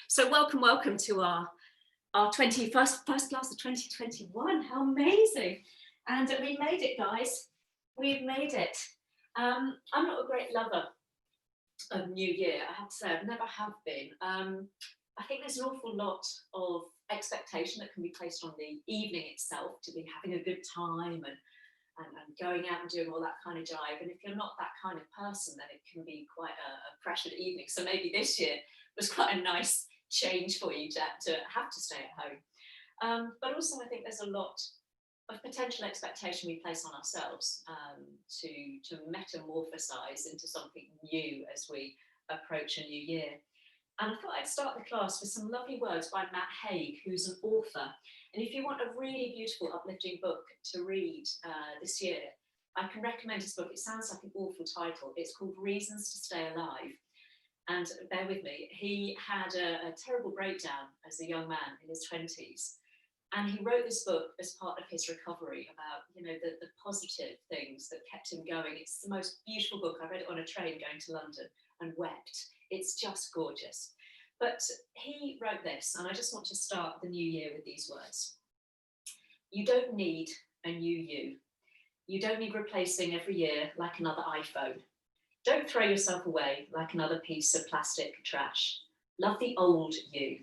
So welcome to our 21st first class of 2021. How amazing. And we made it, guys. We've made it. I'm not a great lover of New Year, I have to say. I've never have been. I think there's an awful lot of expectation that can be placed on the evening itself to be having a good time and going out and doing all that kind of jive. And if you're not that kind of person, then it can be quite a pressured evening. So maybe this year was quite a nice change for you to have to stay at home. But also I think there's a lot of potential expectation we place on ourselves to metamorphosize into something new as we approach a new year. And I thought I'd start the class with some lovely words by Matt Haig, who's an author. And if you want a really beautiful, uplifting book to read this year, I can recommend his book. It sounds like an awful title. It's called Reasons to Stay Alive. And bear with me, he had a terrible breakdown as a young man in his 20s. And he wrote this book as part of his recovery about, the positive things that kept him going. It's the most beautiful book. I read it on a train going to London and wept. It's just gorgeous. But he wrote this, and I just want to start the new year with these words. You don't need a new you. You don't need replacing every year like another iPhone. Don't throw yourself away like another piece of plastic trash. Love the old you.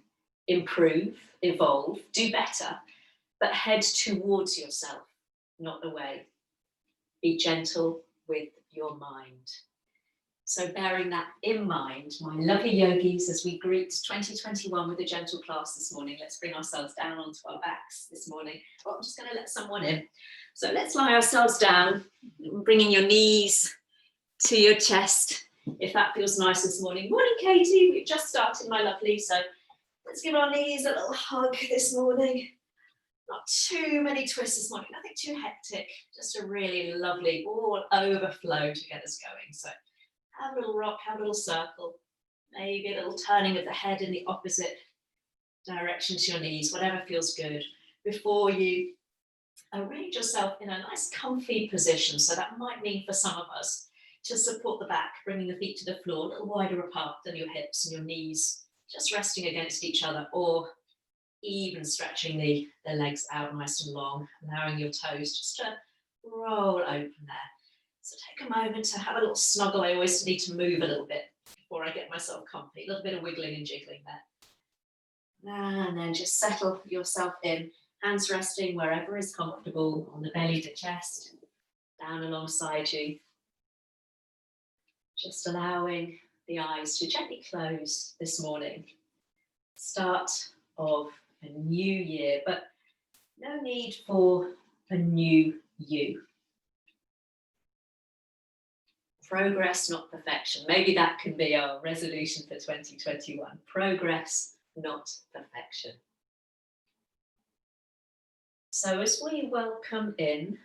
Improve, evolve, do better, but head towards yourself, not away. Be gentle with your mind. So bearing that in mind, my lovely yogis, as we greet 2021 with a gentle class this morning, let's bring ourselves down onto our backs this morning. Oh, I'm just going to let someone in. So let's lie ourselves down, bringing your knees to your chest, if that feels nice this morning. Morning, Katie. We've just started, my lovely. So let's give our knees a little hug this morning. Not too many twists this morning, nothing too hectic. Just a really lovely all overflow to get us going. So have a little rock, have a little circle, maybe a little turning of the head in the opposite direction to your knees, whatever feels good, before you arrange yourself in a nice comfy position. So that might mean for some of us to support the back, bringing the feet to the floor, a little wider apart than your hips and your knees, just resting against each other, or even stretching the legs out nice and long, allowing your toes just to roll open there. So take a moment to have a little snuggle. I always need to move a little bit before I get myself comfy. A little bit of wiggling and jiggling there. And then just settle yourself in, hands resting wherever is comfortable, on the belly to chest, down alongside you. Just allowing the eyes to gently close this morning. Start of a new year, but no need for a new you. Progress, not perfection. Maybe that can be our resolution for 2021. Progress, not perfection. So as we welcome in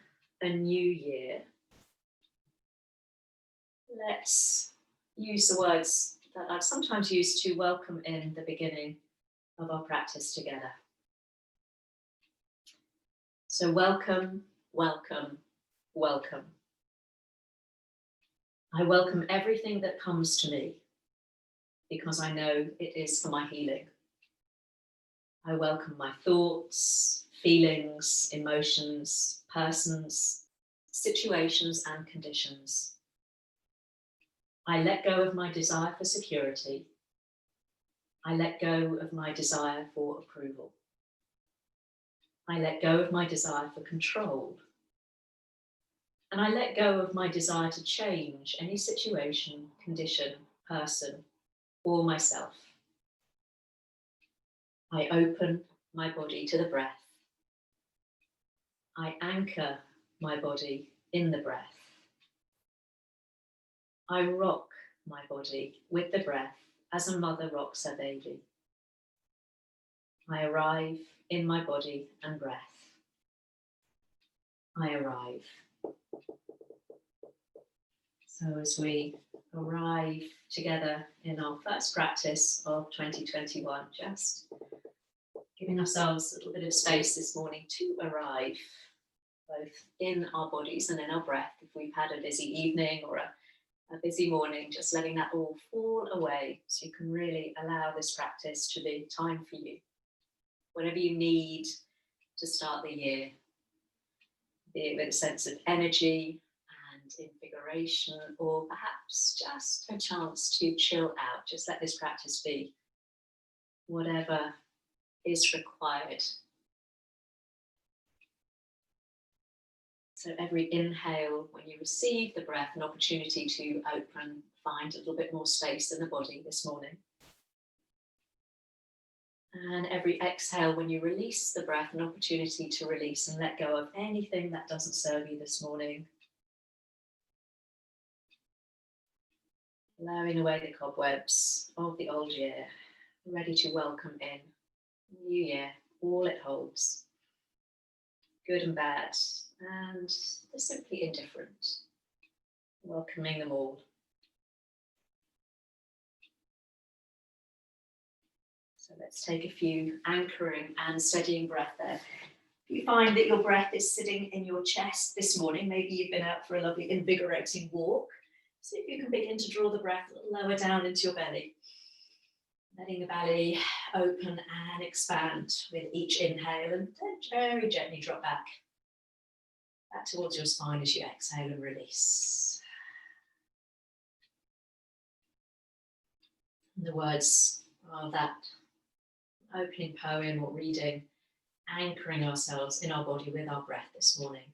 a new year, let's use the words that I've sometimes used to welcome in the beginning of our practice together. So welcome, welcome, welcome. I welcome everything that comes to me because I know it is for my healing. I welcome my thoughts, feelings, emotions, persons, situations, and conditions. I let go of my desire for security. I let go of my desire for approval. I let go of my desire for control. And I let go of my desire to change any situation, condition, person, or myself. I open my body to the breath. I anchor my body in the breath. I rock my body with the breath as a mother rocks her baby. I arrive in my body and breath. I arrive. So as we arrive together in our first practice of 2021, just giving ourselves a little bit of space this morning to arrive, both in our bodies and in our breath. If we've had a busy evening or a a busy morning, just letting that all fall away so you can really allow this practice to be time for you. Whatever you need to start the year, be it with a sense of energy and invigoration, or perhaps just a chance to chill out. Just let this practice be whatever is required. So every inhale, when you receive the breath, an opportunity to open, find a little bit more space in the body this morning. And every exhale, when you release the breath, an opportunity to release and let go of anything that doesn't serve you this morning. Allowing away the cobwebs of the old year, ready to welcome in new year, all it holds, good and bad, and they're simply indifferent, welcoming them all. So let's take a few anchoring and steadying breath there. If you find that your breath is sitting in your chest this morning, maybe you've been out for a lovely invigorating walk, see if you can begin to draw the breath lower down into your belly. Letting the belly open and expand with each inhale, and then very gently drop back towards your spine as you exhale and release. And the words of that opening poem or reading, anchoring ourselves in our body with our breath this morning.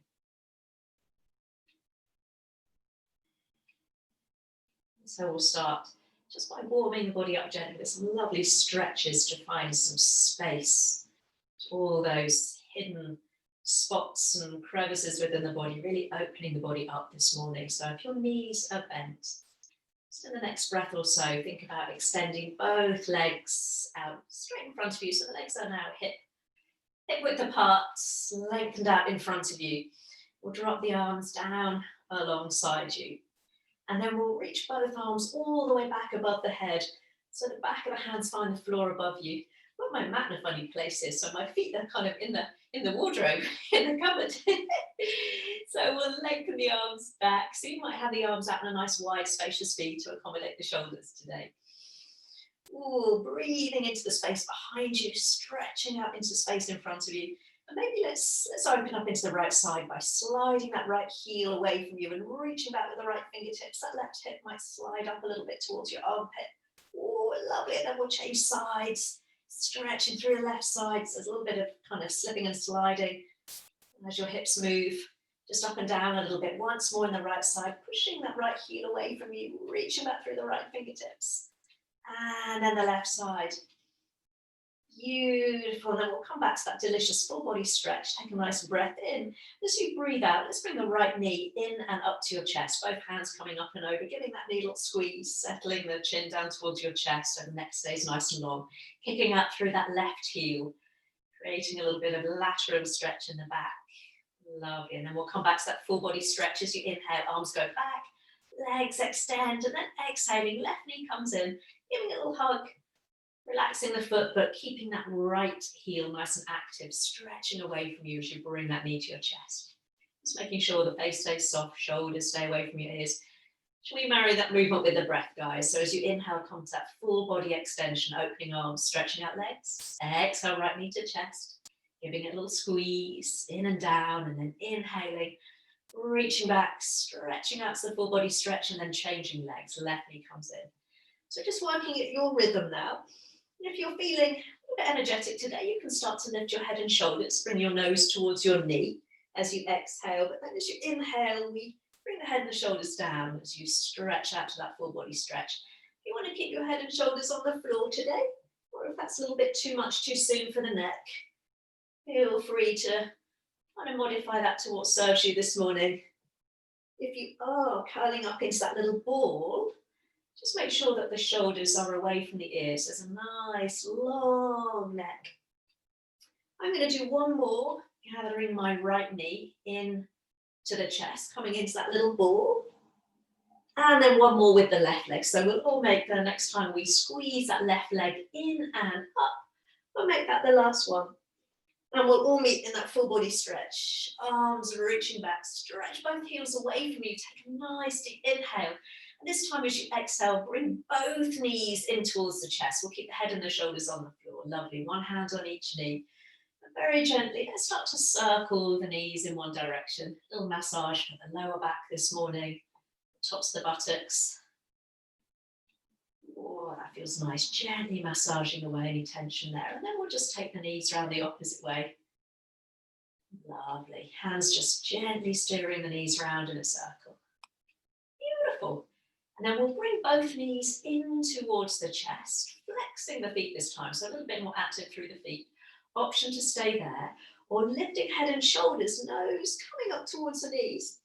So we'll start just by warming the body up gently with some lovely stretches to find some space to all those hidden spots and crevices within the body, really opening the body up this morning. So if your knees are bent, just in the next breath or so, think about extending both legs out straight in front of you. So the legs are now hip width apart, lengthened out in front of you. We'll drop the arms down alongside you. And then we'll reach both arms all the way back above the head. So the back of the hands find the floor above you. I've got my mat in a funny place here, so my feet are kind of in the wardrobe, in the cupboard. So we'll lengthen the arms back. So you might have the arms out in a nice wide, spacious V to accommodate the shoulders today. Ooh, breathing into the space behind you, stretching out into the space in front of you. And maybe let's open up into the right side by sliding that right heel away from you and reaching back with the right fingertips. That left hip might slide up a little bit towards your armpit. Oh, lovely. And then we'll change sides, stretching through the left side. So there's a little bit of kind of slipping and sliding as your hips move just up and down a little bit. Once more in the right side, pushing that right heel away from you, reaching back through the right fingertips. And then the left side. Beautiful. And then we'll come back to that delicious full body stretch. Take a nice breath in. As you breathe out, let's bring the right knee in and up to your chest. Both hands coming up and over, giving that knee a little squeeze, settling the chin down towards your chest so the neck stays nice and long. Kicking out through that left heel, creating a little bit of lateral stretch in the back. Lovely. And then we'll come back to that full body stretch as you inhale, arms go back, legs extend, and then exhaling, left knee comes in, giving a little hug. Relaxing the foot, but keeping that right heel nice and active, stretching away from you as you bring that knee to your chest. Just making sure the face stays soft, shoulders stay away from your ears. Should we marry that movement with the breath, guys? So as you inhale, come to that full body extension, opening arms, stretching out legs. Exhale, right knee to chest, giving it a little squeeze, in and down, and then inhaling, reaching back, stretching out to the full body stretch, and then changing legs. Left knee comes in. So just working at your rhythm now. If you're feeling a bit energetic today, you can start to lift your head and shoulders, bring your nose towards your knee as you exhale. But then as you inhale, we bring the head and the shoulders down as you stretch out to that full body stretch. If you want to keep your head and shoulders on the floor today, or if that's a little bit too much too soon for the neck, feel free to kind of modify that to what serves you this morning. If you are curling up into that little ball, just make sure that the shoulders are away from the ears. There's a nice long neck. I'm going to do one more, gathering my right knee in to the chest, coming into that little ball. And then one more with the left leg. So we'll all make the next time we squeeze that left leg in and up. We'll make that the last one. And we'll all meet in that full body stretch. Arms reaching back, stretch both heels away from you. Take a nice deep inhale. And this time as you exhale, bring both knees in towards the chest. We'll keep the head and the shoulders on the floor. Lovely. One hand on each knee. And very gently, let's start to circle the knees in one direction. A little massage for the lower back this morning. Tops of the buttocks. Oh, that feels nice. Gently massaging away any tension there. And then we'll just take the knees around the opposite way. Lovely. Hands just gently steering the knees round in a circle. Beautiful. And then we'll bring both knees in towards the chest, flexing the feet this time, so a little bit more active through the feet. Option to stay there, or lifting head and shoulders, nose coming up towards the knees.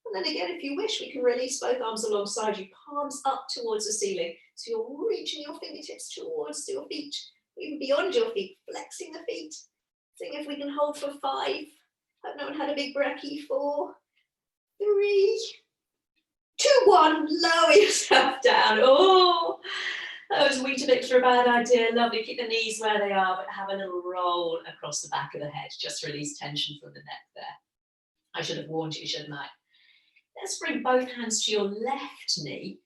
And then again, if you wish, we can release both arms alongside you, palms up towards the ceiling. So you're reaching your fingertips towards your feet, even beyond your feet, flexing the feet. Seeing if we can hold for 5. Hope no one had a big brekkie. 4, 3, 2, 1. Lower yourself down. Oh, those Weetabix are a bad idea. Lovely. Keep the knees where they are, but have a little roll across the back of the head. Just release tension from the neck there. I should have warned you, shouldn't I? Let's bring both hands to your left knee.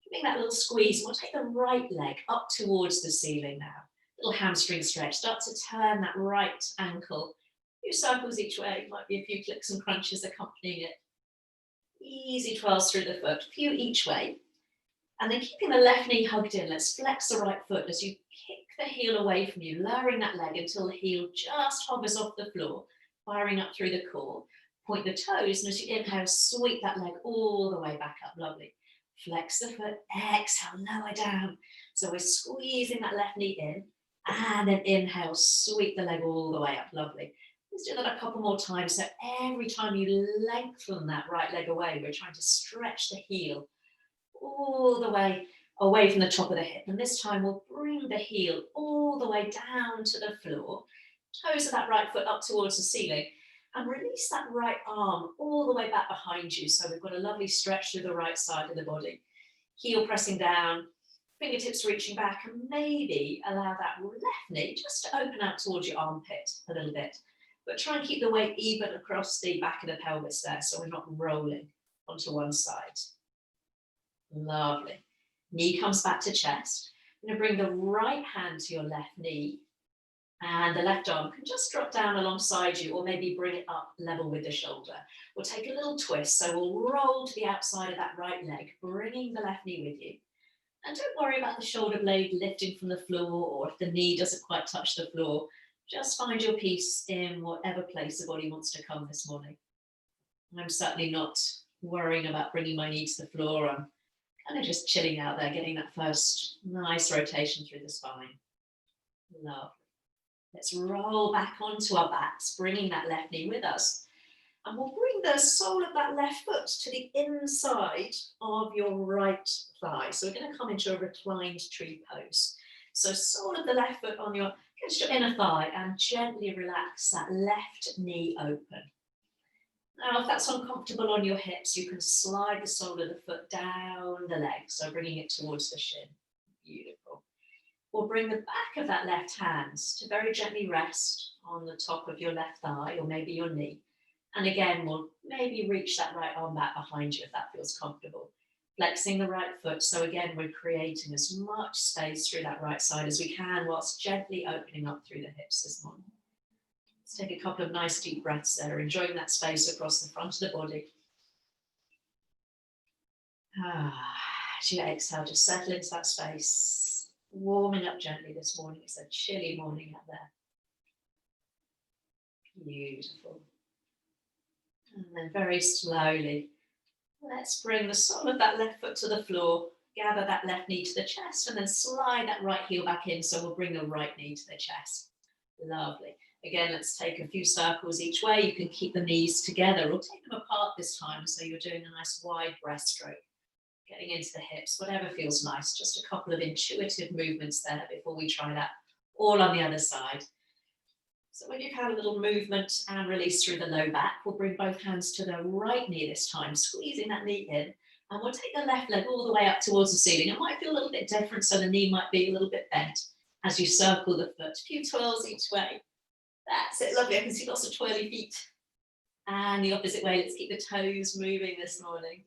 Giving that little squeeze. We'll take the right leg up towards the ceiling now. Little hamstring stretch. Start to turn that right ankle. A few circles each way. Might be a few clicks and crunches accompanying it. Easy twirls through the foot. A few each way. And then keeping the left knee hugged in, let's flex the right foot as you kick the heel away from you, lowering that leg until the heel just hovers off the floor, firing up through the core. Point the toes, and as you inhale, sweep that leg all the way back up. Lovely. Flex the foot, exhale, lower down. So we're squeezing that left knee in, and then inhale, sweep the leg all the way up. Lovely. Let's do that a couple more times. So every time you lengthen that right leg away, we're trying to stretch the heel all the way away from the top of the hip. And this time we'll bring the heel all the way down to the floor, toes of that right foot up towards the ceiling, and release that right arm all the way back behind you. So we've got a lovely stretch through the right side of the body. Heel pressing down, fingertips reaching back, and maybe allow that left knee just to open out towards your armpit a little bit. But try and keep the weight even across the back of the pelvis there, so we're not rolling onto one side. Lovely. Knee comes back to chest. I'm going to bring the right hand to your left knee, and the left arm can just drop down alongside you, or maybe bring it up level with the shoulder. We'll take a little twist, so we'll roll to the outside of that right leg, bringing the left knee with you. And don't worry about the shoulder blade lifting from the floor, or if the knee doesn't quite touch the floor. Just find your peace in whatever place the body wants to come this morning. I'm certainly not worrying about bringing my knee to the floor. I'm kind of just chilling out there, getting that first nice rotation through the spine. Lovely. Let's roll back onto our backs, bringing that left knee with us. And we'll bring the sole of that left foot to the inside of your right thigh. So we're going to come into a reclined tree pose. So sole of the left foot on your, against your inner thigh, and gently relax that left knee open. Now, if that's uncomfortable on your hips, you can slide the sole of the foot down the leg, so bringing it towards the shin. Beautiful. We'll bring the back of that left hand to very gently rest on the top of your left thigh, or maybe your knee. And again, we'll maybe reach that right arm back behind you if that feels comfortable. Flexing the right foot, so again, we're creating as much space through that right side as we can, whilst gently opening up through the hips this morning. Let's take a couple of nice deep breaths there, enjoying that space across the front of the body. As you exhale, just settle into that space, warming up gently this morning. It's a chilly morning out there. Beautiful. And then very slowly, let's bring the sole of that left foot to the floor, gather that left knee to the chest, and then slide that right heel back in. So we'll bring the right knee to the chest. Lovely. Again, let's take a few circles each way. You can keep the knees together or take them apart this time, so you're doing a nice wide breaststroke, getting into the hips, whatever feels nice. Just a couple of intuitive movements there before we try that all on the other side. So when you've had a little movement and release through the low back, we'll bring both hands to the right knee this time, squeezing that knee in, and we'll take the left leg all the way up towards the ceiling. It might feel a little bit different, so the knee might be a little bit bent as you circle the foot. A few twirls each way. That's it, lovely. I can see lots of twirly feet. And the opposite way, let's keep the toes moving this morning.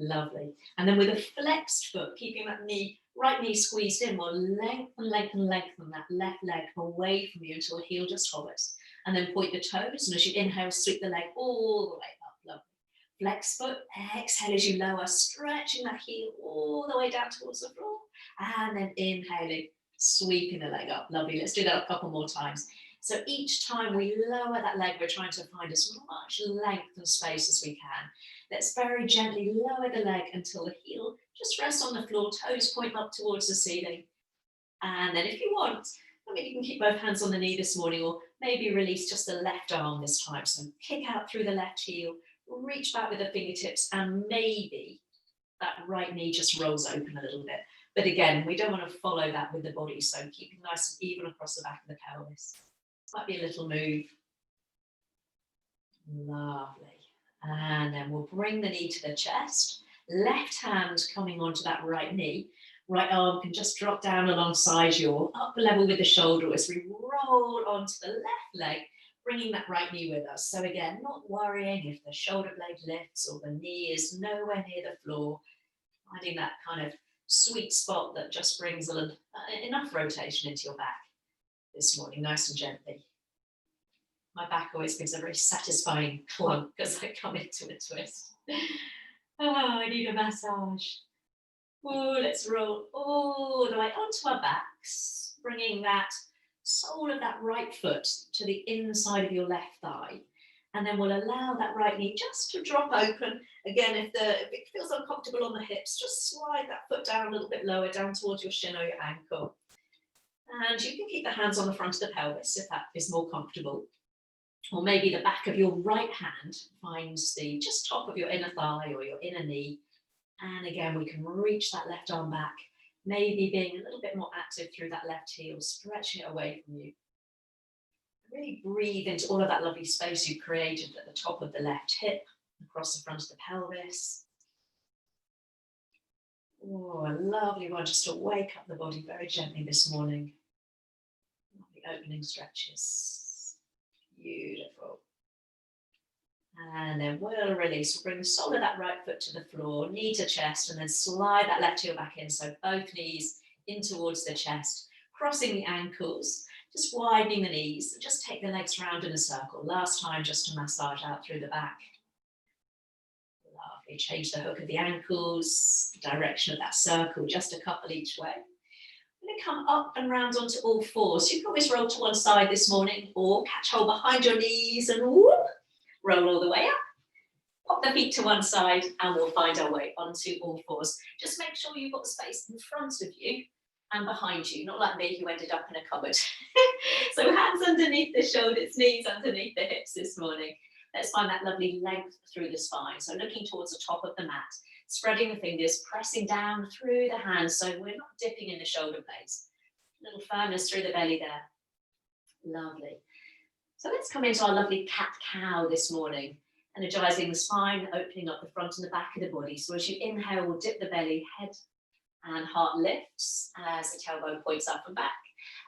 Lovely. And then with a flexed foot, keeping that knee, right knee squeezed in, we'll lengthen that left leg away from you until the heel just hovers. And then point the toes, and as you inhale, sweep the leg all the way up. Lovely. Flex foot, exhale as you lower, stretching that heel all the way down towards the floor. And then inhaling, sweeping the leg up. Lovely. Let's do that a couple more times. So each time we lower that leg, we're trying to find as much length and space as we can. Let's very gently lower the leg until the heel just rests on the floor, toes point up towards the ceiling. And then if you want, I mean, you can keep both hands on the knee this morning, or maybe release just the left arm this time. So kick out through the left heel, reach back with the fingertips, and maybe that right knee just rolls open a little bit. But again, we don't want to follow that with the body, so keeping nice and even across the back of the pelvis. Might be a little move. Lovely. And then we'll bring the knee to the chest. Left hand coming onto that right knee. Right arm can just drop down alongside your upper level with the shoulder as we roll onto the left leg, bringing that right knee with us. So again, not worrying if the shoulder blade lifts or the knee is nowhere near the floor. Finding that kind of sweet spot that just brings enough rotation into your back this morning, nice and gently. My back always gives a very satisfying clunk as I come into a twist. Oh, I need a massage. Oh, let's roll all the way onto our backs, bringing that sole of that right foot to the inside of your left thigh. And then we'll allow that right knee just to drop open. Again, if it feels uncomfortable on the hips, just slide that foot down a little bit lower, down towards your shin or your ankle. And you can keep the hands on the front of the pelvis if that is more comfortable. Or maybe the back of your right hand finds the just top of your inner thigh or your inner knee. And again, we can reach that left arm back, maybe being a little bit more active through that left heel, stretching it away from you. Really breathe into all of that lovely space you created at the top of the left hip, across the front of the pelvis. Oh, a lovely one just to wake up the body very gently this morning. Lovely opening stretches. Beautiful. And then we'll release. We'll bring the sole of that right foot to the floor, knee to chest, and then slide that left heel back in. So both knees in towards the chest, crossing the ankles, just widening the knees. Just take the legs round in a circle. Last time, just to massage out through the back. Lovely. Change the hook of the ankles, the direction of that circle, just a couple each way. We're going to come up and round onto all fours. So you can always roll to one side this morning, or catch hold behind your knees and whoop, roll all the way up. Pop the feet to one side and we'll find our way onto all fours. Just make sure you've got space in front of you and behind you, not like me who ended up in a cupboard. So hands underneath the shoulders, knees underneath the hips this morning. Let's find that lovely length through the spine. So looking towards the top of the mat, spreading the fingers, pressing down through the hands so we're not dipping in the shoulder blades. A little firmness through the belly there. Lovely. So let's come into our lovely cat-cow this morning, energizing the spine, opening up the front and the back of the body. So as you inhale, we'll dip the belly, head and heart lifts as the tailbone points up and back.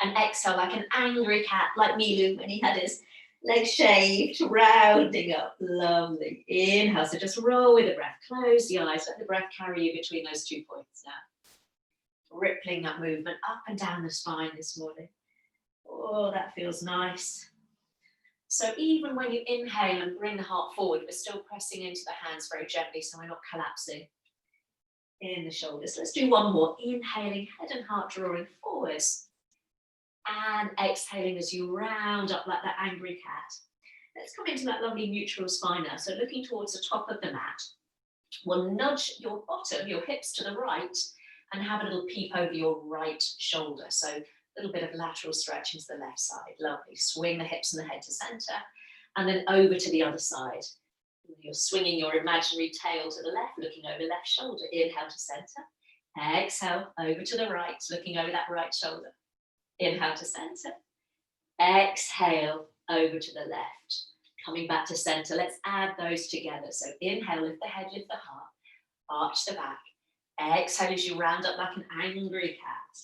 And exhale like an angry cat, like Milu when he had his legs shaved, rounding up. Lovely. Inhale, so just roll with the breath. Close the eyes, let the breath carry you between those 2 points now. Rippling that movement up and down the spine this morning. Oh, that feels nice. So even when you inhale and bring the heart forward, we're still pressing into the hands very gently so we're not collapsing in the shoulders. Let's do one more. Inhaling, head and heart drawing forwards. And exhaling as you round up like that angry cat. Let's come into that lovely neutral spine now. So looking towards the top of the mat, we'll nudge your bottom, your hips to the right, and have a little peep over your right shoulder. So a little bit of lateral stretch into the left side. Lovely. Swing the hips and the head to center, and then over to the other side. You're swinging your imaginary tail to the left, looking over left shoulder. Inhale to center. Exhale, over to the right, looking over that right shoulder. Inhale to center. Exhale, over to the left. Coming back to center. Let's add those together. So inhale, lift the head, lift the heart. Arch the back. Exhale as you round up like an angry cat.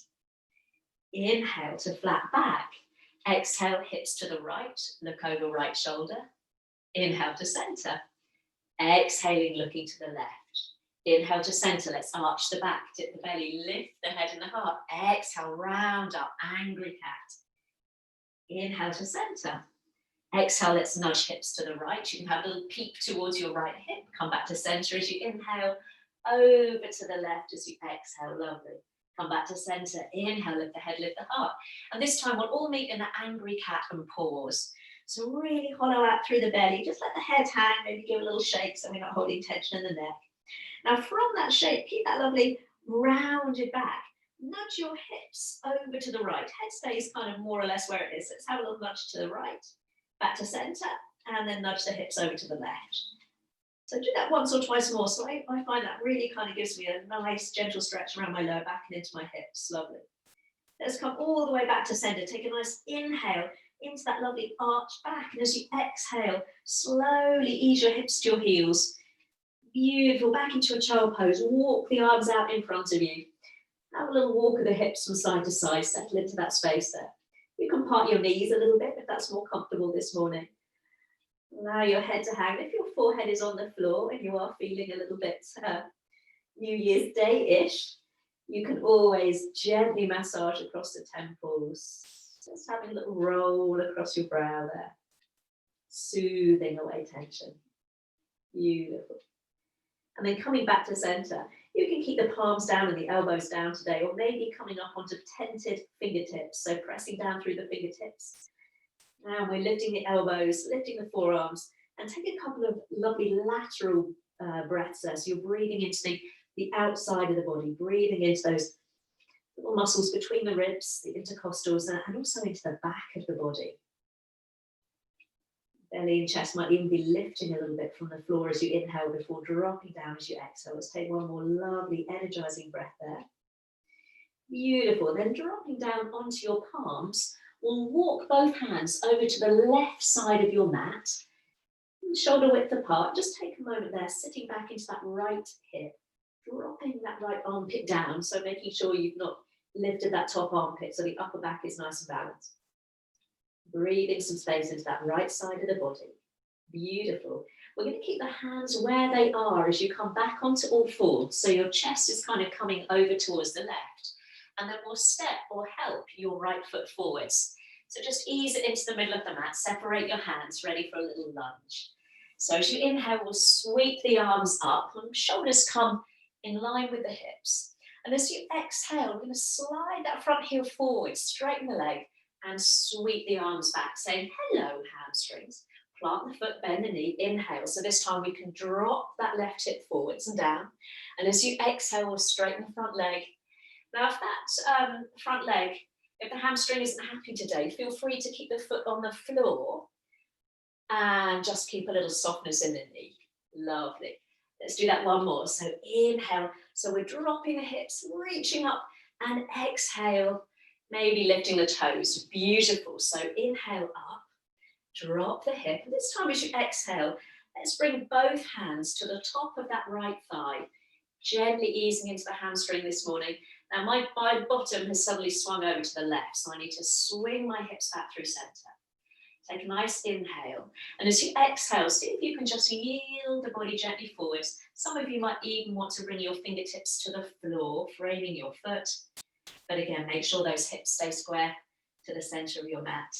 Inhale to flat back. Exhale, hips to the right. Look over right shoulder. Inhale to center. Exhaling, looking to the left. Inhale to center, let's arch the back, dip the belly, lift the head and the heart. Exhale, round up, angry cat. Inhale to center. Exhale, let's nudge hips to the right. You can have a little peep towards your right hip. Come back to center as you inhale, over to the left as you exhale, lovely. Come back to center, inhale, lift the head, lift the heart. And this time we'll all meet in the angry cat and pause. So really hollow out through the belly, just let the head hang, maybe give a little shake so we're not holding tension in the neck. Now from that shape, keep that lovely rounded back. Nudge your hips over to the right. Head stays kind of more or less where it is. Let's have a little nudge to the right, back to center, and then nudge the hips over to the left. So do that once or twice more. So I find that really kind of gives me a nice gentle stretch around my lower back and into my hips. Lovely. Let's come all the way back to center. Take a nice inhale into that lovely arch back. And as you exhale, slowly ease your hips to your heels. Beautiful. Back into a child pose. Walk the arms out in front of you. Have a little walk of the hips from side to side. Settle into that space there. You can part your knees a little bit if that's more comfortable this morning. Allow your head to hang. If your forehead is on the floor and you are feeling a little bit New Year's Day-ish, you can always gently massage across the temples. Just having a little roll across your brow there. Soothing away tension. Beautiful. And then coming back to center, you can keep the palms down and the elbows down today, or maybe coming up onto tented fingertips. So pressing down through the fingertips. Now we're lifting the elbows, lifting the forearms, and take a couple of lovely lateral breaths there. So you're breathing into the outside of the body, breathing into those little muscles between the ribs, the intercostals, and also into the back of the body. Belly and chest might even be lifting a little bit from the floor as you inhale before dropping down as you exhale. Let's take one more lovely energizing breath there. Beautiful. Then dropping down onto your palms, we'll walk both hands over to the left side of your mat, shoulder width apart. Just take a moment there, sitting back into that right hip, dropping that right armpit down, so making sure you've not lifted that top armpit so the upper back is nice and balanced. Breathing some space into that right side of the body. Beautiful. We're going to keep the hands where they are as you come back onto all fours, so your chest is kind of coming over towards the left. And then we'll step or help your right foot forwards. So just ease it into the middle of the mat, separate your hands, ready for a little lunge. So as you inhale, we'll sweep the arms up and shoulders come in line with the hips. And as you exhale, we're going to slide that front heel forward, straighten the leg, and sweep the arms back, saying hello, hamstrings. Plant the foot, bend the knee, inhale. So this time we can drop that left hip forwards and down. And as you exhale, we'll straighten the front leg. Now, if that front leg, if the hamstring isn't happy today, feel free to keep the foot on the floor and just keep a little softness in the knee. Lovely. Let's do that one more. So inhale. So we're dropping the hips, reaching up, and exhale, maybe lifting the toes. Beautiful. So inhale up, drop the hip. And this time as you exhale, let's bring both hands to the top of that right thigh, gently easing into the hamstring this morning. Now my bottom has suddenly swung over to the left, so I need to swing my hips back through center. Take a nice inhale. And as you exhale, see if you can just yield the body gently forwards. Some of you might even want to bring your fingertips to the floor, framing your foot. But again, make sure those hips stay square to the center of your mat.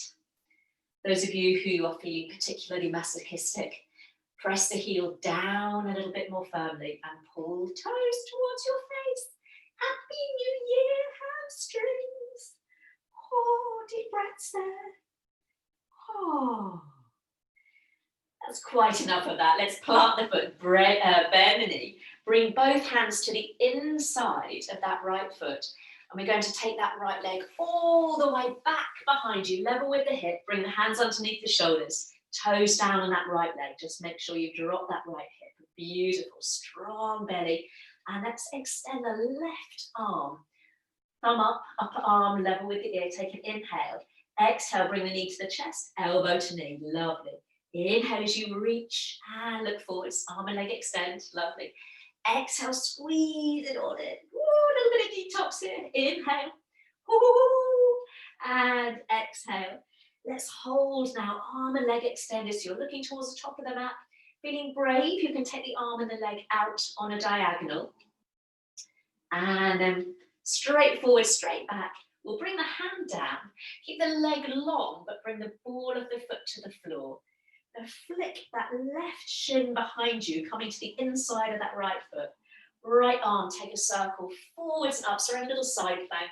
Those of you who are feeling particularly masochistic, press the heel down a little bit more firmly and pull toes towards your face. Happy New Year, hamstrings. Oh, deep breaths there. Oh. That's quite enough of that. Let's plant the foot, bend the knee. Bring both hands to the inside of that right foot. And we're going to take that right leg all the way back behind you, level with the hip. Bring the hands underneath the shoulders, toes down on that right leg. Just make sure you drop that right hip. Beautiful, strong belly. And let's extend the left arm. Thumb up, upper arm level with the ear. Take an inhale. Exhale, bring the knee to the chest, elbow to knee. Lovely. Inhale as you reach and look forwards. Arm and leg extend. Lovely. Exhale, squeeze it all in. Ooh, a little bit of detox here. Inhale. Ooh, and exhale. Let's hold now. Arm and leg extended. So you're looking towards the top of the mat. Feeling brave, you can take the arm and the leg out on a diagonal. And then straight forward, straight back. We'll bring the hand down. Keep the leg long, but bring the ball of the foot to the floor. Then flick that left shin behind you, coming to the inside of that right foot. Right arm, take a circle forwards and up, so a little side plank.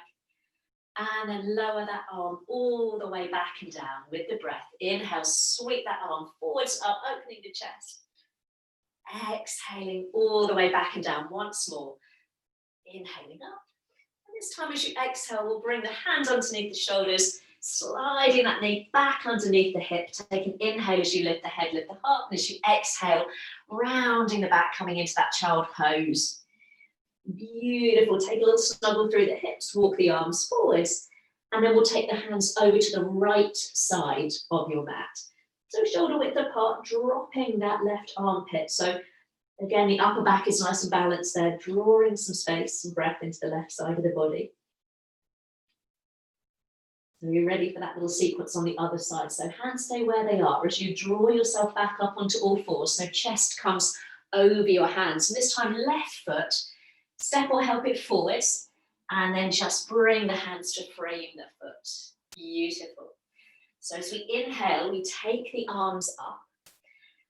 And then lower that arm all the way back and down with the breath. Inhale, sweep that arm forwards up, opening the chest. Exhaling all the way back and down once more. Inhaling up. And this time as you exhale, we'll bring the hands underneath the shoulders, sliding that knee back underneath the hip. Take an inhale as you lift the head, lift the heart. And as you exhale, rounding the back, coming into that child pose. Beautiful. Take a little snuggle through the hips, walk the arms forwards, and then we'll take the hands over to the right side of your mat. So shoulder width apart, dropping that left armpit. So again, the upper back is nice and balanced there, drawing some space and breath into the left side of the body. So you're ready for that little sequence on the other side. So hands stay where they are as you draw yourself back up onto all fours. So chest comes over your hands. And this time, left foot, step or help it forwards, and then just bring the hands to frame the foot. Beautiful. So as we inhale, we take the arms up.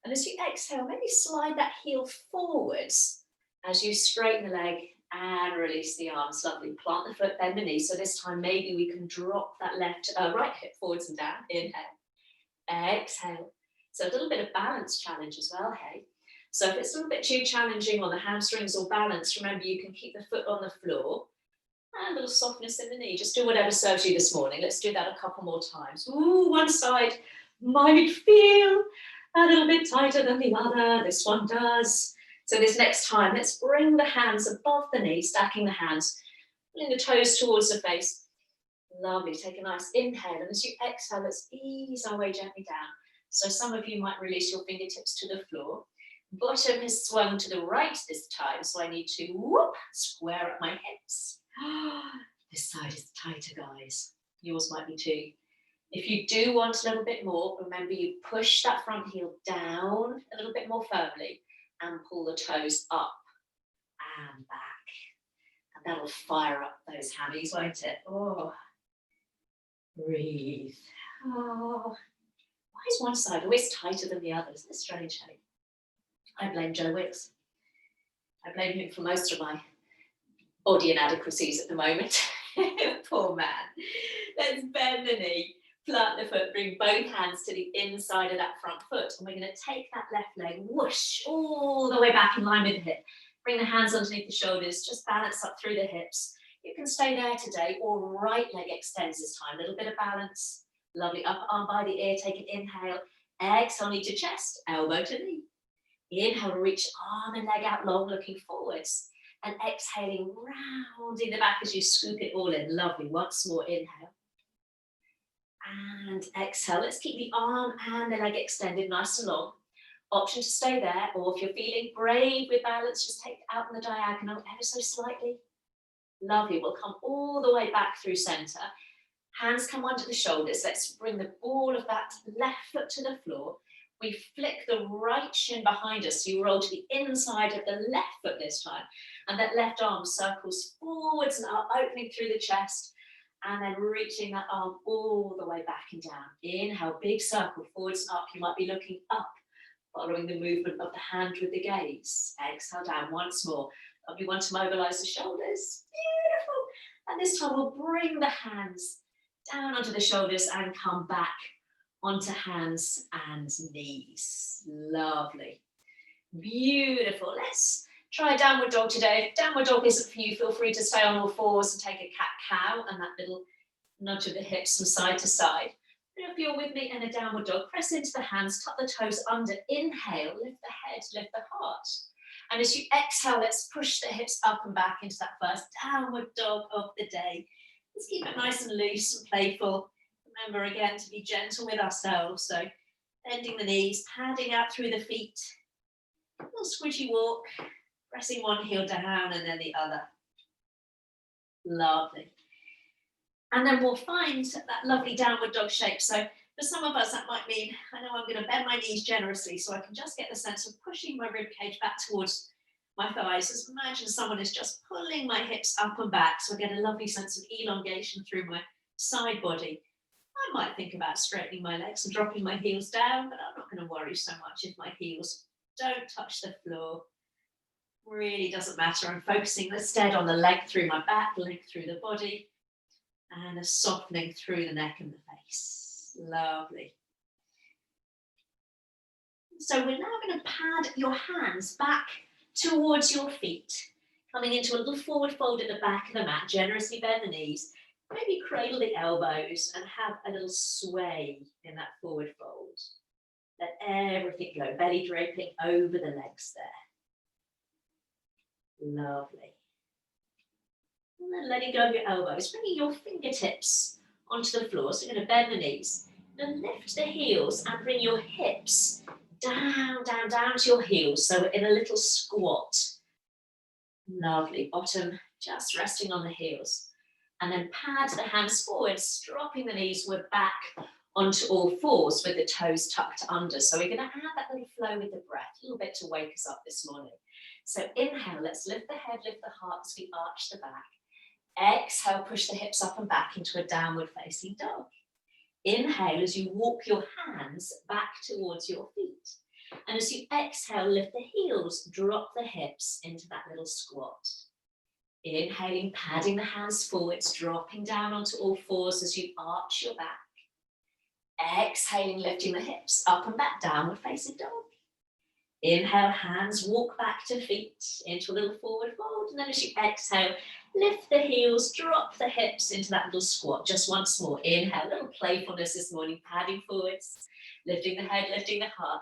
And as you exhale, maybe slide that heel forwards as you straighten the leg and release the arms. Lovely. Plant the foot, bend the knee. So this time, maybe we can drop that right hip forwards and down. Inhale. Exhale. So a little bit of balance challenge as well, hey? So if it's a little bit too challenging on the hamstrings or balance, remember you can keep the foot on the floor and a little softness in the knee. Just do whatever serves you this morning. Let's do that a couple more times. Ooh, one side might feel a little bit tighter than the other. This one does. So this next time, let's bring the hands above the knee, stacking the hands, pulling the toes towards the face. Lovely. Take a nice inhale. And as you exhale, let's ease our way gently down. So some of you might release your fingertips to the floor. Bottom has swung to the right this time, so I need to square up my hips. This side is tighter, guys. Yours might be too. If you do want a little bit more, remember you push that front heel down a little bit more firmly and pull the toes up and back. And that'll fire up those hammies, won't it? Oh, breathe. Oh, why is one side always tighter than the other? Isn't this strange, hey? I blame Joe Wicks. I blame him for most of my body inadequacies at the moment. Poor man. Let's bend the knee, plant the foot, bring both hands to the inside of that front foot. And we're going to take that left leg, whoosh, all the way back in line with the hip. Bring the hands underneath the shoulders, just balance up through the hips. You can stay there today, or right leg extends this time. A little bit of balance. Lovely. Upper arm by the ear, take an inhale. Exhale, knee to chest, elbow to knee. Inhale, reach arm and leg out long, looking forwards. And exhaling, rounding the back as you scoop it all in. Lovely. Once more, inhale. And exhale. Let's keep the arm and the leg extended nice and long. Option to stay there, or if you're feeling brave with balance, just take it out on the diagonal ever so slightly. Lovely. We'll come all the way back through center. Hands come under the shoulders. Let's bring the ball of that left foot to the floor. We flick the right shin behind us. So you roll to the inside of the left foot this time. And that left arm circles forwards and up, opening through the chest. And then reaching that arm all the way back and down. Inhale, big circle, forwards and up. You might be looking up, following the movement of the hand with the gaze. Exhale down once more. We want to mobilize the shoulders. Beautiful. And this time we'll bring the hands down onto the shoulders and come back onto hands and knees. Lovely. Beautiful. Let's try downward dog today. If downward dog isn't for you, feel free to stay on all fours and take a cat-cow and that little nudge of the hips from side to side. And if you're with me in a downward dog, press into the hands, tuck the toes under. Inhale, lift the head, lift the heart. And as you exhale, let's push the hips up and back into that first downward dog of the day. Let's keep it nice and loose and playful. Remember again to be gentle with ourselves. So bending the knees, padding out through the feet. A little squishy walk, pressing one heel down and then the other. Lovely. And then we'll find that lovely downward dog shape. So For some of us, that might mean, I know I'm going to bend my knees generously so I can just get the sense of pushing my rib cage back towards my thighs. Just imagine someone is just pulling my hips up and back so I get a lovely sense of elongation through my side body. I might think about straightening my legs and dropping my heels down, but I'm not going to worry so much if my heels don't touch the floor. Really doesn't matter. I'm focusing instead on the leg through my back, leg through the body, and a softening through the neck and the face. Lovely. So we're now going to pad your hands back towards your feet, coming into a little forward fold at the back of the mat. Generously bend the knees, maybe cradle the elbows and have a little sway in that forward fold. Let everything go, belly draping over the legs there. Lovely. And then letting go of your elbows, bringing your fingertips onto the floor. So you're going to bend the knees. Then lift the heels and bring your hips down, down, down to your heels. So we're in a little squat. Lovely. Bottom just resting on the heels. And then pad the hands forwards, dropping the knees. We're back onto all fours with the toes tucked under. So we're going to add that little flow with the breath, a little bit to wake us up this morning. So inhale, let's lift the head, lift the heart as we arch the back. Exhale, push the hips up and back into a downward facing dog. Inhale as you walk your hands back towards your feet. And as you exhale, lift the heels, drop the hips into that little squat. Inhaling, padding the hands forwards, dropping down onto all fours as you arch your back. Exhaling, lifting the hips up and back, downward facing dog. Inhale, hands walk back to feet into a little forward fold. And then as you exhale, lift the heels, drop the hips into that little squat. Just once more. Inhale, a little playfulness this morning, padding forwards, lifting the head, lifting the heart.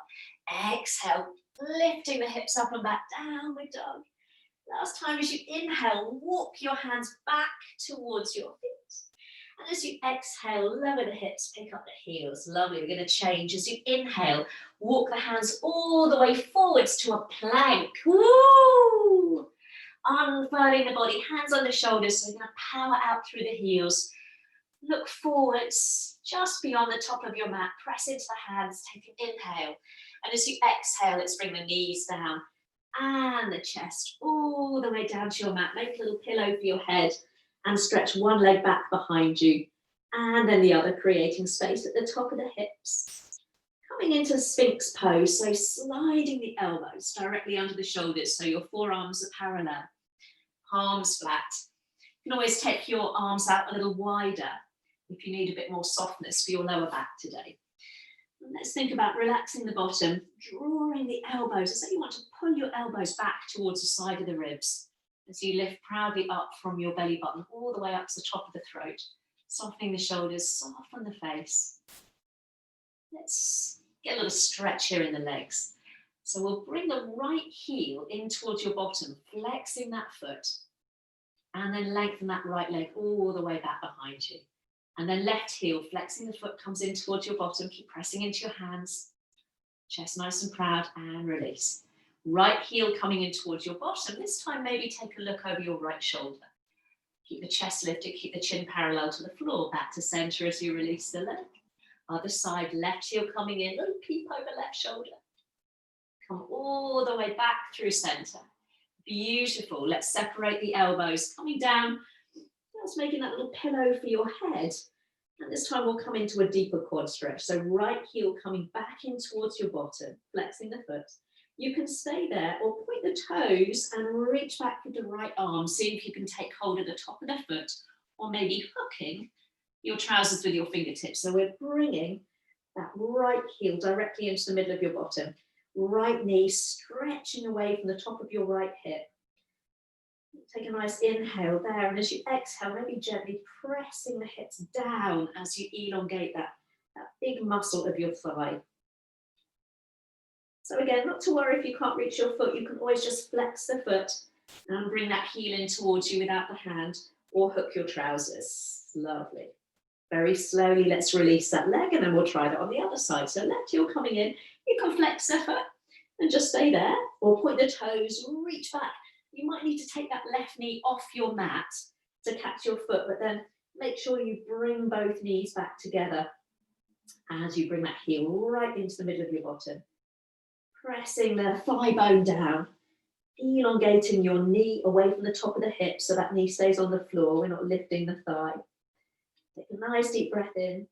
Exhale, lifting the hips up and back, downward dog. Last time as you inhale, walk your hands back towards your feet. And as you exhale, lower the hips, pick up the heels. Lovely. We're going to change. As you inhale, walk the hands all the way forwards to a plank. Woo! Unfurling the body, hands on the shoulders. So we're going to power out through the heels. Look forwards, just beyond the top of your mat. Press into the hands, take an inhale. And as you exhale, let's bring the knees down and the chest all the way down to your mat. Make a little pillow for your head. And stretch one leg back behind you, and then the other, creating space at the top of the hips. Coming into Sphinx pose, so sliding the elbows directly under the shoulders, so your forearms are parallel, palms flat. You can always take your arms out a little wider if you need a bit more softness for your lower back today. And let's think about relaxing the bottom, drawing the elbows, as though you want to pull your elbows back towards the side of the ribs. As you lift proudly up from your belly button, all the way up to the top of the throat, softening the shoulders, soften the face. Let's get a little stretch here in the legs. So we'll bring the right heel in towards your bottom, flexing that foot, and then lengthen that right leg all the way back behind you. And then left heel, flexing the foot, comes in towards your bottom, keep pressing into your hands, chest nice and proud, and release. Right heel coming in towards your bottom. This time, maybe take a look over your right shoulder. Keep the chest lifted, keep the chin parallel to the floor, back to center as you release the leg. Other side, left heel coming in, little peep over left shoulder. Come all the way back through center. Beautiful. Let's separate the elbows, coming down, just making that little pillow for your head. And this time we'll come into a deeper quad stretch. So right heel coming back in towards your bottom, flexing the foot. You can stay there or point the toes and reach back with the right arm. See if you can take hold of the top of the foot or maybe hooking your trousers with your fingertips. So we're bringing that right heel directly into the middle of your bottom. Right knee stretching away from the top of your right hip. Take a nice inhale there. And as you exhale, maybe gently pressing the hips down as you elongate that big muscle of your thigh. So again, not to worry if you can't reach your foot, you can always just flex the foot and bring that heel in towards you without the hand, or hook your trousers. Lovely. Very slowly, let's release that leg, and then we'll try that on the other side. So left heel coming in, you can flex the foot and just stay there, or point the toes, reach back. You might need to take that left knee off your mat to catch your foot, but then make sure you bring both knees back together As you bring that heel right into the middle of your bottom, pressing the thigh bone down, elongating your knee away from the top of the hip so that knee stays on the floor, we're not lifting the thigh. Take a nice deep breath in,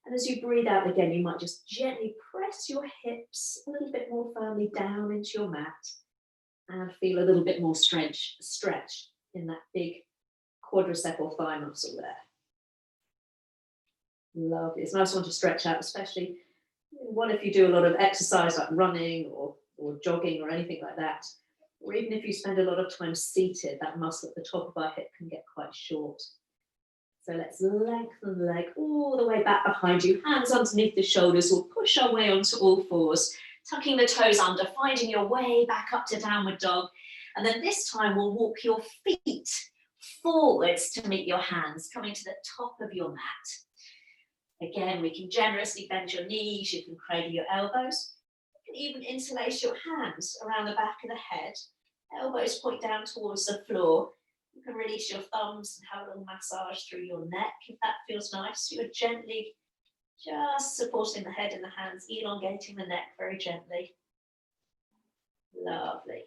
and as you breathe out again, you might just gently press your hips a little bit more firmly down into your mat and feel a little bit more stretch in that big quadricep or thigh muscle there. Lovely. It's a nice one to stretch out, especially if you do a lot of exercise like running or jogging or anything like that, or even if you spend a lot of time seated, that muscle at the top of our hip can get quite short. So let's lengthen the leg all the way back behind you, hands underneath the shoulders. We'll push our way onto all fours, tucking the toes under, finding your way back up to downward dog. And then this time we'll walk your feet forwards to meet your hands, coming to the top of your mat. Again, we can generously bend your knees, you can cradle your elbows. You can even interlace your hands around the back of the head. Elbows point down towards the floor. You can release your thumbs and have a little massage through your neck if that feels nice. You're gently just supporting the head and the hands, elongating the neck very gently. Lovely.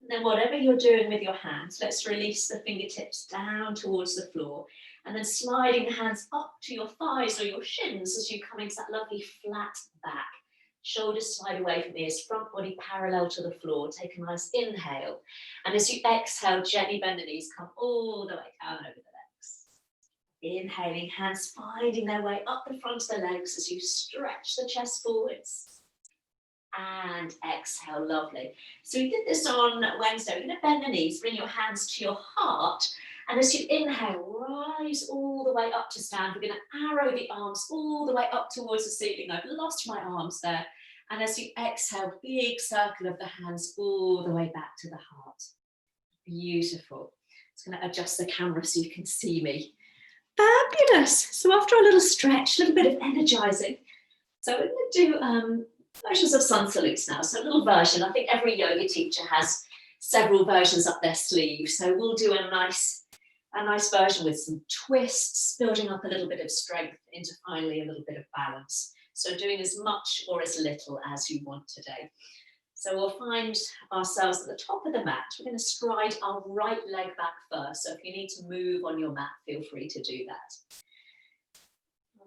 And then whatever you're doing with your hands, let's release the fingertips down towards the floor and then sliding the hands up to your thighs or your shins as you come into that lovely flat back. Shoulders slide away from ears, front body parallel to the floor. Take a nice inhale. And as you exhale, gently bend the knees, come all the way down over the legs. Inhaling, hands finding their way up the front of the legs as you stretch the chest forwards. And exhale, lovely. So we did this on Wednesday. We're going to bend the knees, bring your hands to your heart. And as you inhale, rise all the way up to stand. We're going to arrow the arms all the way up towards the ceiling. I've lost my arms there. And as you exhale, big circle of the hands all the way back to the heart. Beautiful. I'm going to adjust the camera so you can see me. Fabulous. So after a little stretch, a little bit of energizing. So we're going to do versions of sun salutes now. So a little version. I think every yoga teacher has several versions up their sleeve. So we'll do a nice version with some twists, building up a little bit of strength into finally a little bit of balance. So doing as much or as little as you want today. So we'll find ourselves at the top of the mat. We're going to stride our right leg back first. So if you need to move on your mat, feel free to do that.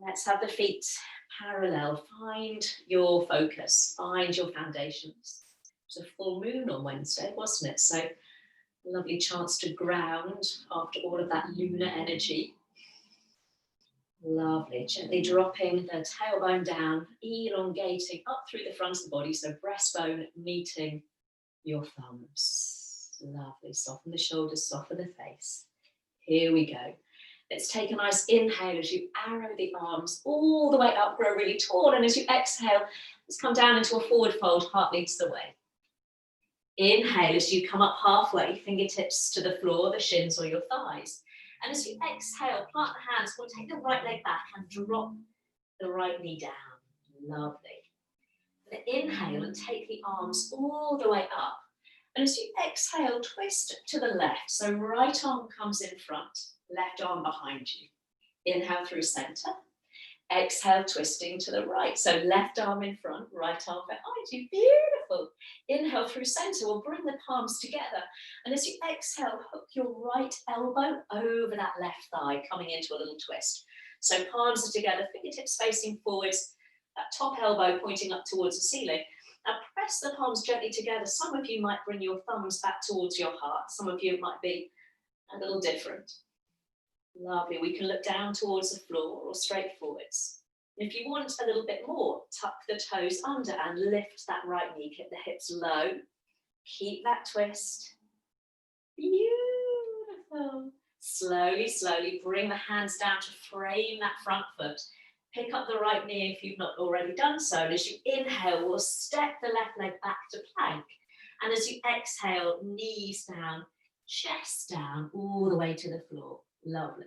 Let's have the feet parallel. Find your focus, find your foundations. It was a full moon on Wednesday, wasn't it? So lovely chance to ground after all of that lunar energy. Lovely. Gently dropping the tailbone down, elongating up through the front of the body. So breastbone meeting your thumbs. Lovely. Soften the shoulders, soften the face. Here we go. Let's take a nice inhale as you arrow the arms all the way up, grow really tall. And as you exhale, let's come down into a forward fold, heart leads the way. Inhale as you come up halfway, fingertips to the floor, the shins or your thighs. And as you exhale, plant the hands, we'll take the right leg back and drop the right knee down. Lovely. And inhale and take the arms all the way up. And as you exhale, twist to the left. So right arm comes in front, left arm behind you. Inhale through center. Exhale, twisting to the right. So left arm in front, right arm behind you. Beautiful. Inhale through center. We'll bring the palms together. And as you exhale, hook your right elbow over that left thigh, coming into a little twist. So palms are together, fingertips facing forwards, that top elbow pointing up towards the ceiling. Now press the palms gently together. Some of you might bring your thumbs back towards your heart. Some of you might be a little different. Lovely. We can look down towards the floor or straight forwards. If you want a little bit more, tuck the toes under and lift that right knee. Keep the hips low. Keep that twist. Beautiful. Slowly, slowly bring the hands down to frame that front foot. Pick up the right knee if you've not already done so. And as you inhale, we'll step the left leg back to plank. And as you exhale, knees down, chest down, all the way to the floor. Lovely.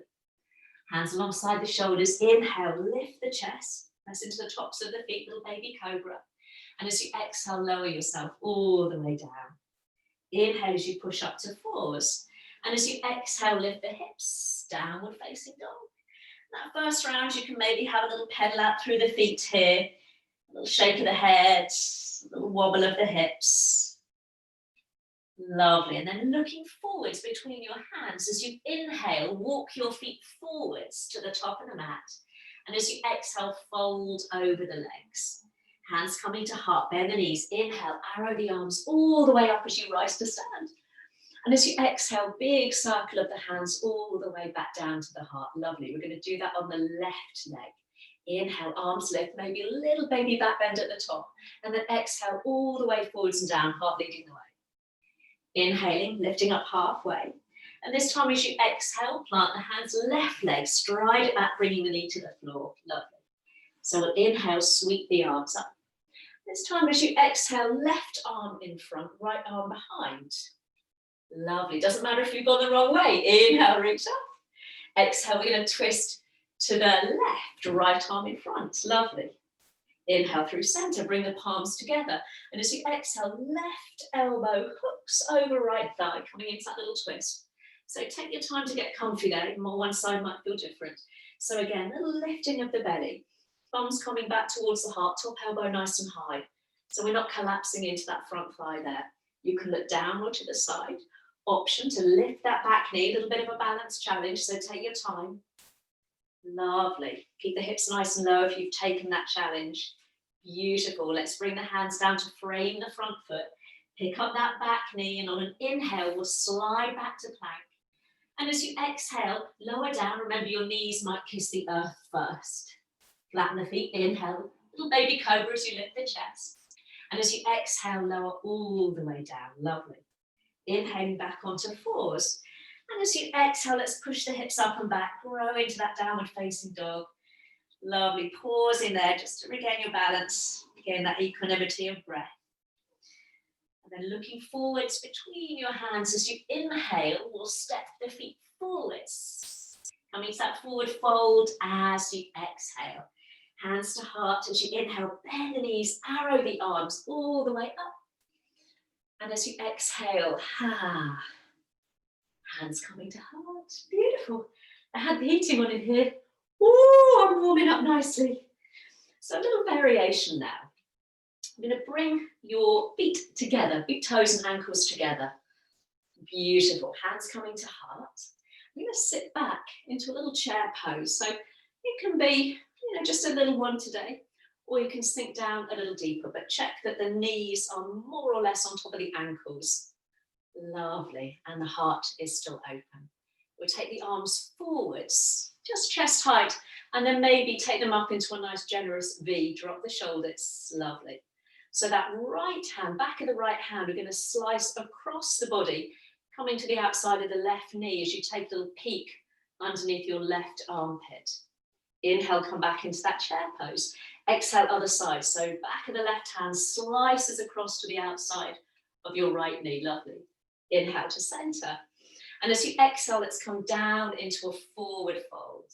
Hands alongside the shoulders. Inhale, lift the chest. Press into the tops of the feet, little baby cobra. And as you exhale, lower yourself all the way down. Inhale as you push up to fours. And as you exhale, lift the hips, downward facing dog. That first round, you can maybe have a little pedal out through the feet here, a little shake of the head, a little wobble of the hips. Lovely. And then looking forwards between your hands. As you inhale, walk your feet forwards to the top of the mat. And as you exhale, fold over the legs. Hands coming to heart, bend the knees. Inhale, arrow the arms all the way up as you rise to stand. And as you exhale, big circle of the hands all the way back down to the heart. Lovely. We're going to do that on the left leg. Inhale, arms lift, maybe a little baby back bend at the top. And then exhale all the way forwards and down, heart leading the way. Inhaling, lifting up halfway. And this time as you exhale, plant the hands, left leg, stride it back, bringing the knee to the floor. Lovely. So we'll inhale, sweep the arms up. This time as you exhale, left arm in front, right arm behind. Lovely. Doesn't matter if you've gone the wrong way. Inhale, reach up. Exhale, we're going to twist to the left, right arm in front. Lovely. Inhale through center, bring the palms together. And as you exhale, left elbow hooks over right thigh, coming into that little twist. So take your time to get comfy there, even more one side might feel different. So again, a little lifting of the belly, thumbs coming back towards the heart, top elbow nice and high. So we're not collapsing into that front thigh there. You can look downward to the side. Option to lift that back knee, a little bit of a balance challenge, so take your time. Lovely. Keep the hips nice and low if you've taken that challenge. Beautiful. Let's bring the hands down to frame the front foot. Pick up that back knee, and on an inhale, we'll slide back to plank. And as you exhale, lower down. Remember, your knees might kiss the earth first. Flatten the feet. Inhale, little baby cobra as you lift the chest. And as you exhale, lower all the way down. Lovely. Inhaling back onto fours. And as you exhale, let's push the hips up and back. Grow into that downward facing dog. Lovely. Pause in there just to regain your balance. Again, that equanimity of breath. And then looking forwards between your hands. As you inhale, we'll step the feet forwards. Coming to that forward fold as you exhale. Hands to heart. As you inhale, bend the knees, arrow the arms all the way up. And as you exhale, hands coming to heart. Beautiful. I had the heating on in here. Ooh, I'm warming up nicely. So a little variation now. I'm going to bring your feet together, big toes and ankles together. Beautiful. Hands coming to heart. I'm going to sit back into a little chair pose. So it can be, just a little one today, or you can sink down a little deeper, but check that the knees are more or less on top of the ankles. Lovely. And the heart is still open. We'll take the arms forwards, just chest height, and then maybe take them up into a nice generous V. Drop the shoulders. Lovely. So that right hand, back of the right hand, we're going to slice across the body, coming to the outside of the left knee as you take a little peek underneath your left armpit. Inhale, come back into that chair pose. Exhale, other side. So back of the left hand slices across to the outside of your right knee. Lovely. Inhale to center. And as you exhale, let's come down into a forward fold.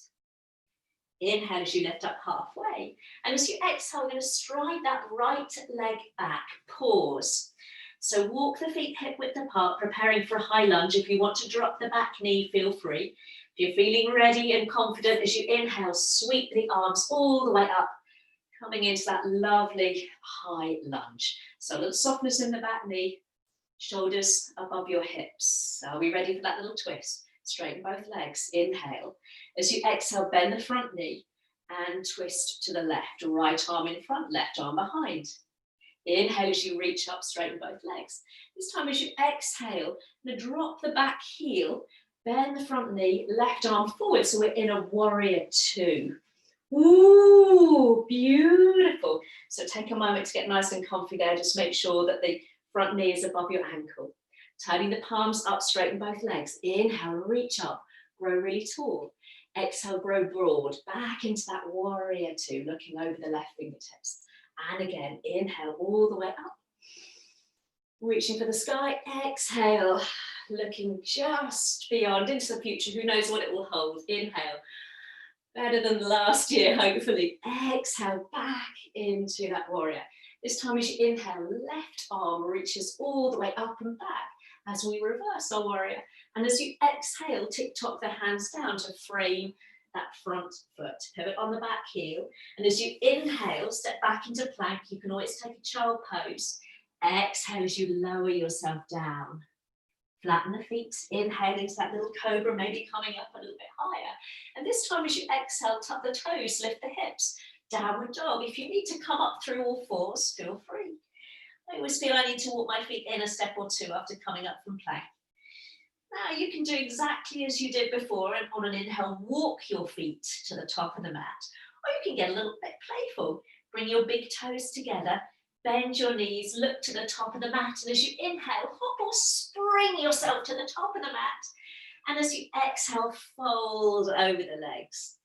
Inhale as you lift up halfway. And as you exhale, we're going to stride that right leg back. Pause. So walk the feet hip width apart, preparing for a high lunge. If you want to drop the back knee, feel free. If you're feeling ready and confident, as you inhale, sweep the arms all the way up, coming into that lovely high lunge. So a little softness in the back knee, shoulders above your hips. Are we ready for that little twist? Straighten both legs. Inhale. As you exhale, bend the front knee and twist to the left. Right arm in front, left arm behind. Inhale as you reach up, straighten both legs. This time as you exhale, drop the back heel, bend the front knee, left arm forward. So we're in a warrior two. Ooh, beautiful. So take a moment to get nice and comfy there. Just make sure that the front knee is above your ankle. Turning the palms up, straighten both legs. Inhale, reach up, grow really tall. Exhale, grow broad, back into that warrior two, looking over the left fingertips. And again, inhale all the way up. Reaching for the sky, exhale, looking just beyond into the future. Who knows what it will hold? Inhale, better than last year, hopefully. Exhale, back into that warrior. This time as you inhale, left arm reaches all the way up and back as we reverse our warrior. And as you exhale, tick-tock the hands down to frame that front foot. Pivot on the back heel. And as you inhale, step back into plank. You can always take a child pose. Exhale as you lower yourself down. Flatten the feet. Inhale into that little cobra, maybe coming up a little bit higher. And this time as you exhale, tuck the toes, lift the hips. Downward dog. If you need to come up through all fours, feel free. I always feel I need to walk my feet in a step or two after coming up from plank. Now you can do exactly as you did before, and on an inhale, walk your feet to the top of the mat. Or you can get a little bit playful. Bring your big toes together, bend your knees, look to the top of the mat, and as you inhale, hop or spring yourself to the top of the mat. And as you exhale, fold over the legs.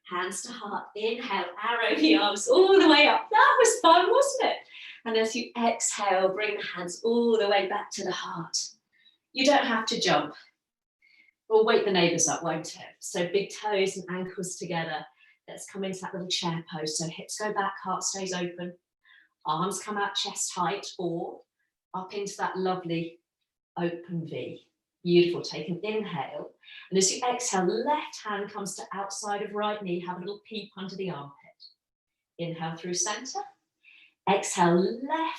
Hands to heart, inhale, arrow the arms all the way up. That was fun, wasn't it? And as you exhale, bring the hands all the way back to the heart. You don't have to jump. We'll wake the neighbours up, won't it? So big toes and ankles together. Let's come into that little chair pose. So hips go back, heart stays open. Arms come out chest height or up into that lovely open V. Beautiful. Take an inhale. And as you exhale, left hand comes to outside of right knee. Have a little peep under the armpit. Inhale through center. Exhale, right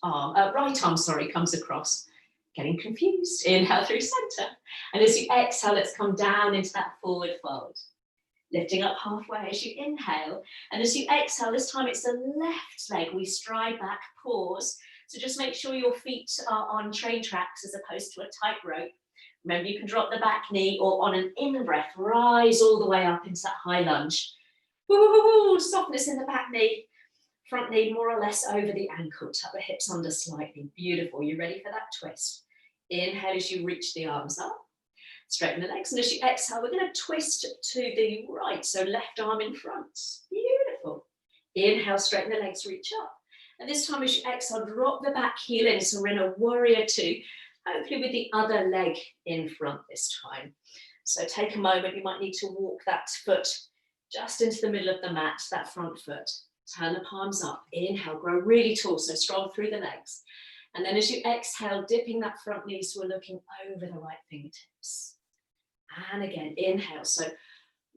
arm, comes across. Getting confused. Inhale through center. And as you exhale, let's come down into that forward fold. Lifting up halfway as you inhale. And as you exhale, this time it's the left leg. We stride back, pause. So just make sure your feet are on train tracks as opposed to a tightrope. Remember, you can drop the back knee or on an in-breath, rise all the way up into that high lunge. Woo, woo, woo, woo. Softness in the back knee. Front knee more or less over the ankle. Tuck the hips under slightly. Beautiful. You ready for that twist? Inhale as you reach the arms up. Straighten the legs. And as you exhale, we're going to twist to the right. So left arm in front. Beautiful. Inhale, straighten the legs, reach up. And this time as you exhale, drop the back heel in. So we're in a warrior two. Hopefully with the other leg in front this time. So take a moment. You might need to walk that foot just into the middle of the mat, that front foot. Turn the palms up. Inhale, grow really tall, so strong through the legs. And then as you exhale, dipping that front knee, so we're looking over the right fingertips. And again, inhale. So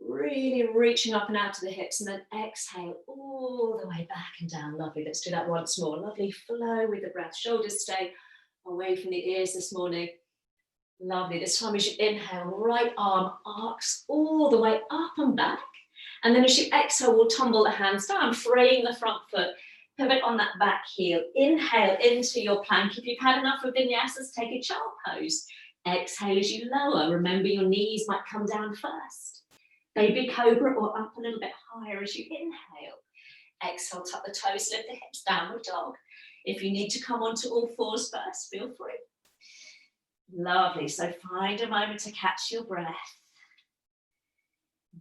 really reaching up and out to the hips, and then exhale all the way back and down. Lovely. Let's do that once more. Lovely flow with the breath. Shoulders stay away from the ears this morning. Lovely. This time as you inhale, right arm arcs all the way up and back. And then as you exhale, we'll tumble the hands down, fraying the front foot. Pivot on that back heel. Inhale into your plank. If you've had enough of vinyasas, take a child pose. Exhale as you lower. Remember, your knees might come down first. Baby cobra or up a little bit higher as you inhale. Exhale, tuck the toes, lift the hips, downward dog. If you need to come onto all fours first, feel free. Lovely. So find a moment to catch your breath.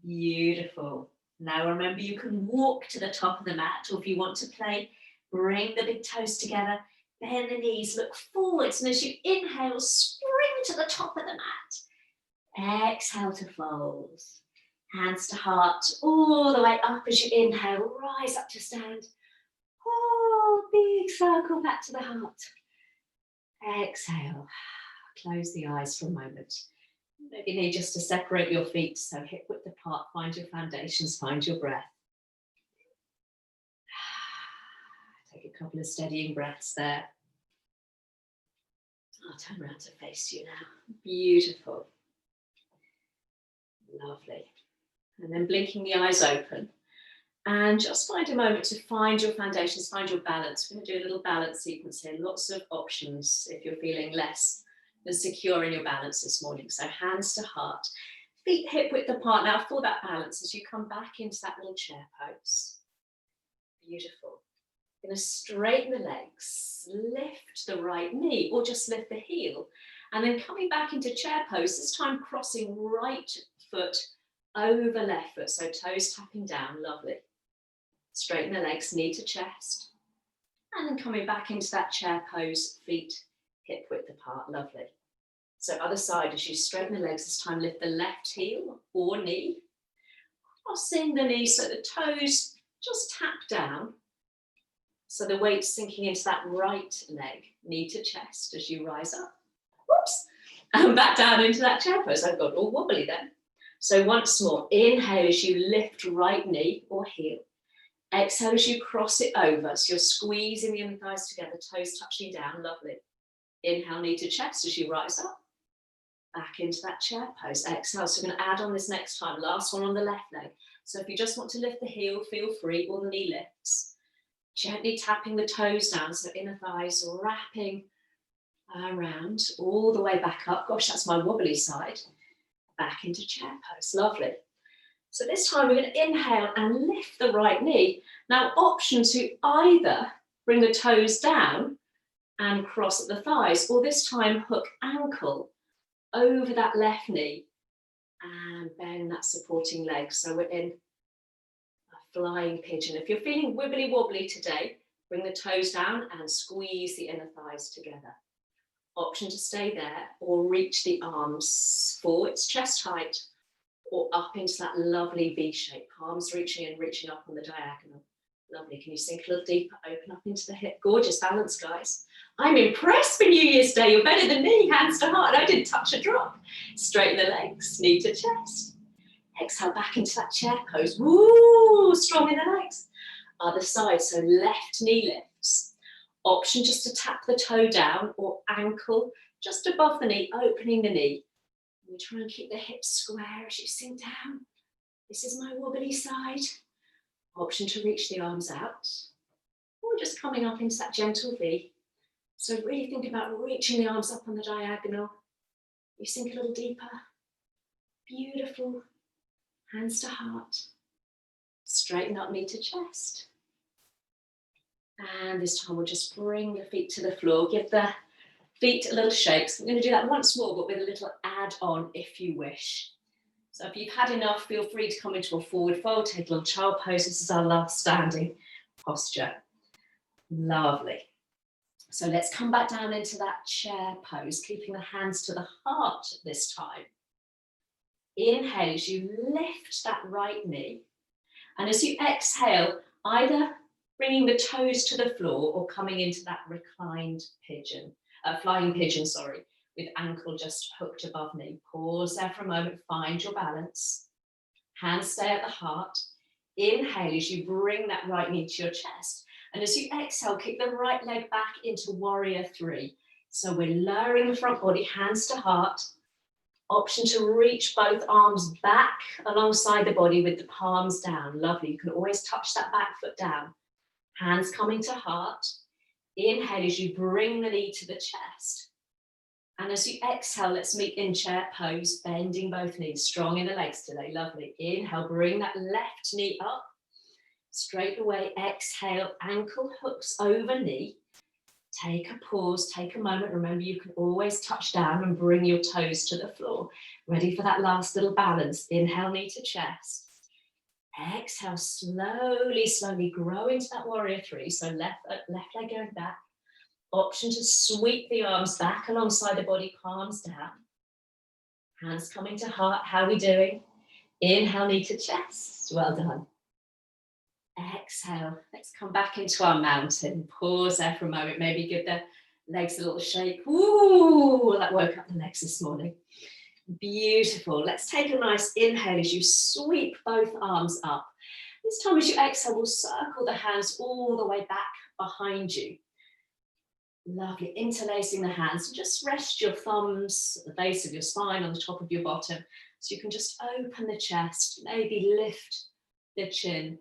Beautiful. Now remember, you can walk to the top of the mat, or if you want to play, bring the big toes together, bend the knees, look forwards, and as you inhale, spring to the top of the mat. Exhale to fold. Hands to heart, all the way up as you inhale, rise up to stand. Oh, big circle back to the heart. Exhale. Close the eyes for a moment. Maybe you need just to separate your feet, so hip width apart, find your foundations, find your breath. Take a couple of steadying breaths there. I'll turn around to face you now. Beautiful. Lovely. And then blinking the eyes open. And just find a moment to find your foundations, find your balance. We're going to do a little balance sequence here. Lots of options if you're feeling less than secure in your balance this morning. So hands to heart, feet hip width apart. Now for that balance, as you come back into that little chair pose. Beautiful. You're going to straighten the legs, lift the right knee, or just lift the heel. And then coming back into chair pose, this time crossing right foot over left foot. So toes tapping down, lovely. Straighten the legs, knee to chest. And then coming back into that chair pose, feet hip width apart, lovely. So other side, as you straighten the legs, this time lift the left heel or knee. Crossing the knee so the toes just tap down. So the weight's sinking into that right leg, knee to chest as you rise up. Whoops. And back down into that chair pose. I've got all wobbly then. So once more, inhale as you lift right knee or heel. Exhale as you cross it over. So you're squeezing the inner thighs together, toes touching down, lovely. Inhale, knee to chest as you rise up. Back into that chair pose. Exhale, so we're going to add on this next time. Last one on the left leg. So if you just want to lift the heel, feel free, or the knee lifts. Gently tapping the toes down, so inner thighs wrapping around, all the way back up. Gosh, that's my wobbly side. Back into chair pose, lovely. So this time we're going to inhale and lift the right knee. Now, option to either bring the toes down and cross at the thighs, or this time hook ankle over that left knee and bend that supporting leg. So we're in a flying pigeon. If you're feeling wibbly wobbly today, bring the toes down and squeeze the inner thighs together. Option to stay there or reach the arms forwards, chest height, or up into that lovely V shape. Palms reaching in, reaching up on the diagonal. Lovely. Can you sink a little deeper? Open up into the hip. Gorgeous balance, guys. I'm impressed for New Year's Day. You're better than me, hands to heart. I didn't touch a drop. Straighten the legs, knee to chest. Exhale back into that chair pose. Woo, strong in the legs. Other side, so left knee lifts. Option just to tap the toe down or ankle just above the knee, opening the knee. We try and keep the hips square as you sink down. This is my wobbly side. Option to reach the arms out, or just coming up into that gentle V. So really think about reaching the arms up on the diagonal. You sink a little deeper. Beautiful. Hands to heart. Straighten up, knee to chest. And this time we'll just bring the feet to the floor. Give the feet a little shake. So I'm going to do that once more, but with a little add-on if you wish. So if you've had enough, feel free to come into a forward fold, take a little child pose. This is our last standing posture. Lovely. So let's come back down into that chair pose, keeping the hands to the heart this time. Inhale as you lift that right knee. And as you exhale, either bringing the toes to the floor or coming into that reclined pigeon, flying pigeon, sorry, with ankle just hooked above knee. Pause there for a moment, find your balance. Hands stay at the heart. Inhale as you bring that right knee to your chest. And as you exhale, kick the right leg back into warrior three. So we're lowering the front body, hands to heart. Option to reach both arms back alongside the body with the palms down. Lovely, you can always touch that back foot down. Hands coming to heart. Inhale as you bring the knee to the chest. And as you exhale, let's meet in chair pose, bending both knees, strong in the legs today, lovely. Inhale, bring that left knee up, straight away, exhale, ankle hooks over knee. Take a pause, take a moment. Remember, you can always touch down and bring your toes to the floor. Ready for that last little balance. Inhale, knee to chest. Exhale, slowly, slowly grow into that warrior three. So left leg going back. Option to sweep the arms back alongside the body, palms down. Hands coming to heart. How are we doing? Inhale, knee to chest. Well done. Exhale. Let's come back into our mountain. Pause there for a moment. Maybe give the legs a little shake. Ooh, that woke up the legs this morning. Beautiful. Let's take a nice inhale as you sweep both arms up. This time as you exhale, we'll circle the hands all the way back behind you. Lovely, interlacing the hands. Just rest your thumbs at the base of your spine, on the top of your bottom. So you can just open the chest, maybe lift the chin.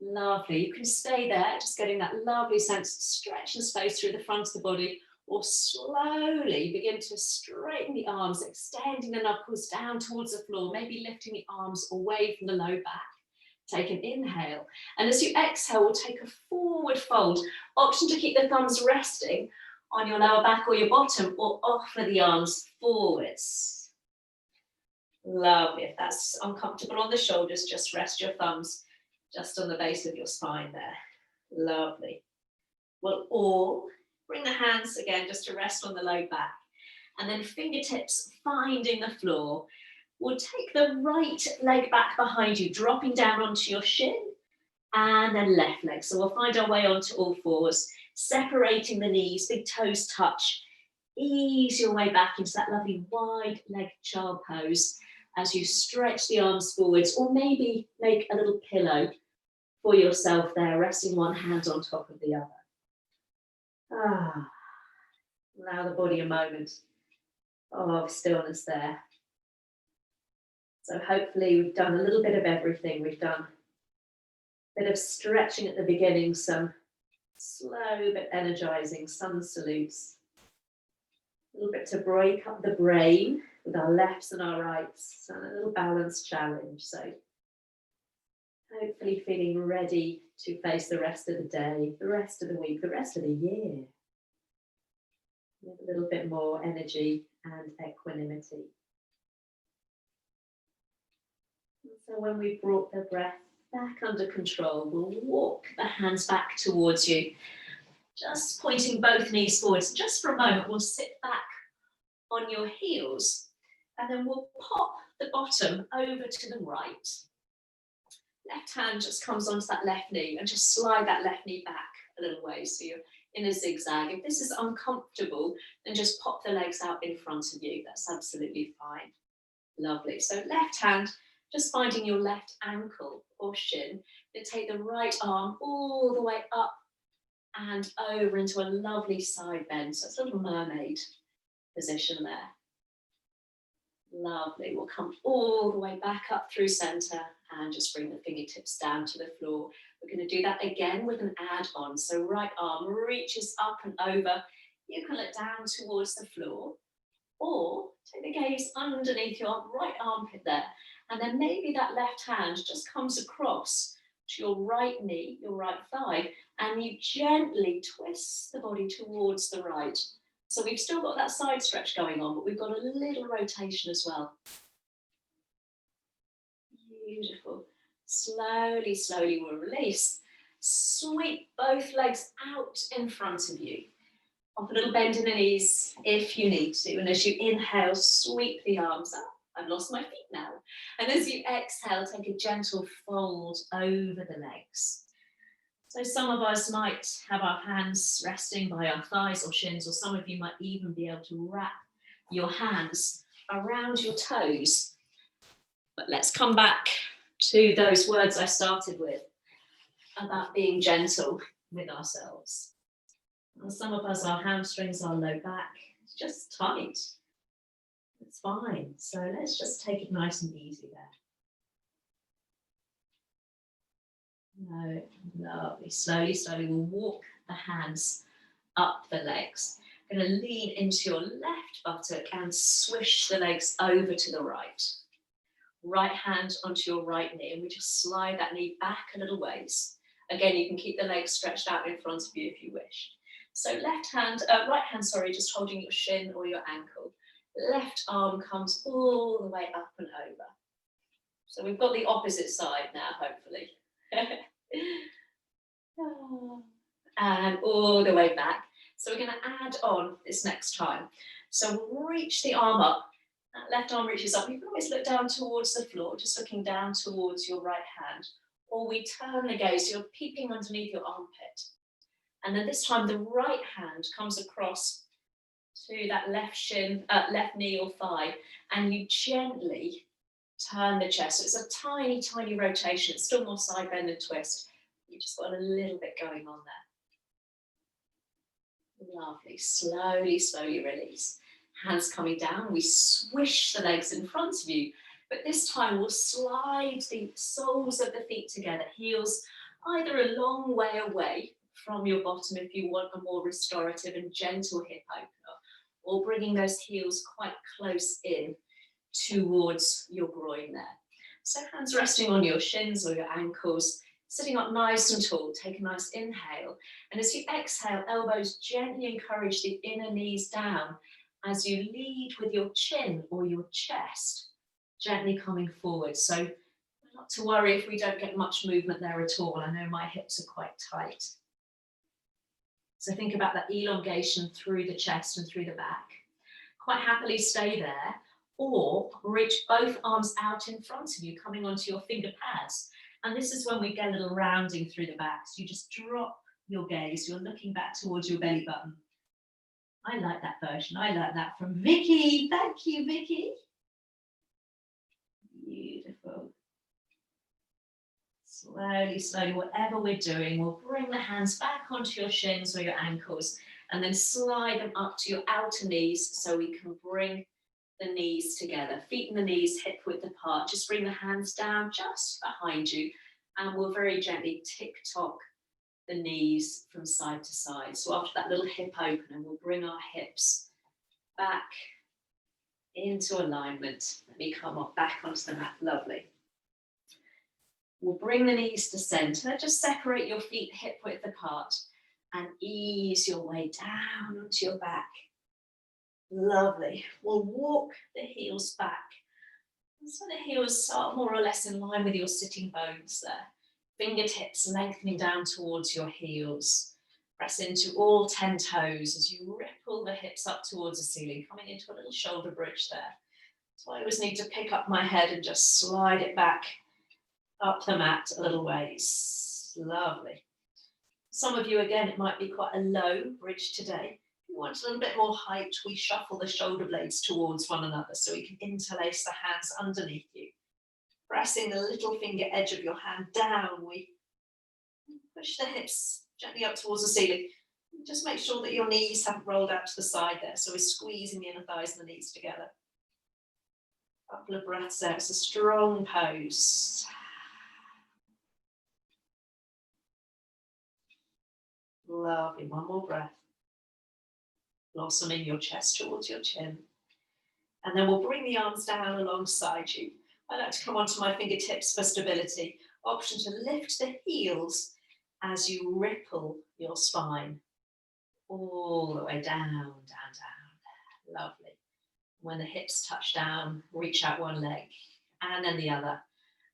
Lovely, you can stay there, just getting that lovely sense of stretch and space through the front of the body, or slowly begin to straighten the arms, extending the knuckles down towards the floor, maybe lifting the arms away from the low back. Take an inhale, and as you exhale, we'll take a forward fold. Option to keep the thumbs resting on your lower back or your bottom, or offer the arms forwards. Lovely. If that's uncomfortable on the shoulders, just rest your thumbs just on the base of your spine there. Lovely. We'll all bring the hands again just to rest on the low back, and then fingertips finding the floor. We'll take the right leg back behind you, dropping down onto your shin, and then left leg. So we'll find our way onto all fours, separating the knees, big toes touch. Ease your way back into that lovely wide leg child pose. as you stretch the arms forwards, or maybe make a little pillow for yourself there, resting one hand on top of the other. Allow the body a moment of stillness there. So hopefully we've done a little bit of everything. We've done a bit of stretching at the beginning, some slow but energizing sun salutes. A little bit to break up the brain with our lefts and our rights, and a little balance challenge. So hopefully feeling ready to face the rest of the day, the rest of the week, the rest of the year, with a little bit more energy and equanimity. And so when we've brought the breath back under control, we'll walk the hands back towards you, just pointing both knees forwards. Just for a moment, we'll sit back on your heels, and then we'll pop the bottom over to the right. Left hand just comes onto that left knee, and just slide that left knee back a little way, so you're in a zigzag. If this is uncomfortable, then just pop the legs out in front of you. That's absolutely fine. Lovely. So left hand, just finding your left ankle or shin, then take the right arm all the way up and over into a lovely side bend. So it's a little mermaid position there. Lovely. We'll come all the way back up through center and just bring the fingertips down to the floor. We're going to do that again with an add-on. So right arm reaches up and over. You can look down towards the floor, or take the gaze underneath your right armpit there. And then maybe that left hand just comes across to your right knee, your right thigh, and you gently twist the body towards the right. So we've still got that side stretch going on, but we've got a little rotation as well. Beautiful. Slowly, slowly we'll release. Sweep both legs out in front of you. Pop a little bend in the knees if you need to. And as you inhale, sweep the arms up. I've lost my feet now. And as you exhale, take a gentle fold over the legs. So some of us might have our hands resting by our thighs or shins, or some of you might even be able to wrap your hands around your toes. But let's come back to those words I started with about being gentle with ourselves. And some of us, our hamstrings, our low back, it's just tight. It's fine. So let's just take it nice and easy there. No, lovely. Slowly, slowly, we'll walk the hands up the legs. Going to lean into your left buttock and swish the legs over to the right. Right hand onto your right knee, and we just slide that knee back a little ways. Again, you can keep the legs stretched out in front of you if you wish. So right hand, just holding your shin or your ankle. Left arm comes all the way up and over. So we've got the opposite side now, hopefully. And all the way back. So we're going to add on this next time. So we'll reach the arm up. That left arm reaches up. You can always look down towards the floor, just looking down towards your right hand. Or we turn the gaze, you're peeping underneath your armpit. And then this time the right hand comes across to that left shin, left knee or thigh, and you gently turn the chest. So it's a tiny, tiny rotation. It's still more side bend and twist. You just got a little bit going on there. Lovely. Slowly, slowly release. Hands coming down. We swish the legs in front of you, but this time we'll slide the soles of the feet together. Heels either a long way away from your bottom if you want a more restorative and gentle hip opener, or bringing those heels quite close in towards your groin there. So hands resting on your shins or your ankles, sitting up nice and tall. Take a nice inhale. And as you exhale, elbows gently encourage the inner knees down as you lead with your chin or your chest, gently coming forward. So not to worry if we don't get much movement there at all. I know my hips are quite tight. So think about that elongation through the chest and through the back. Quite happily stay there, or reach both arms out in front of you, coming onto your finger pads. And this is when we get a little rounding through the back. So you just drop your gaze. You're looking back towards your belly button. I like that version. I like that from Vicky. Thank you, Vicky. Beautiful. Slowly, slowly, whatever we're doing, we'll bring the hands back onto your shins or your ankles and then slide them up to your outer knees so we can bring the knees together. Feet and the knees hip width apart. Just bring the hands down just behind you and we'll very gently tick-tock the knees from side to side. So after that little hip opener, we'll bring our hips back into alignment. Let me come up back onto the mat. Lovely. We'll bring the knees to center. Just separate your feet hip width apart and ease your way down onto your back. Lovely. We'll walk the heels back. So the heels are more or less in line with your sitting bones there. Fingertips lengthening down towards your heels. Press into all 10 toes as you ripple the hips up towards the ceiling, coming into a little shoulder bridge there. So I always need to pick up my head and just slide it back up the mat a little ways. Lovely. Some of you, again, it might be quite a low bridge today. If you want a little bit more height, we shuffle the shoulder blades towards one another so we can interlace the hands underneath you. Pressing the little finger edge of your hand down, we push the hips gently up towards the ceiling. Just make sure that your knees haven't rolled out to the side there, so we're squeezing the inner thighs and the knees together. A couple of breaths there. It's a strong pose. Lovely. One more breath. Blossoming your chest towards your chin. And then we'll bring the arms down alongside you. I like to come onto my fingertips for stability. Option to lift the heels as you ripple your spine all the way down, down, down. Lovely. When the hips touch down, reach out one leg and then the other.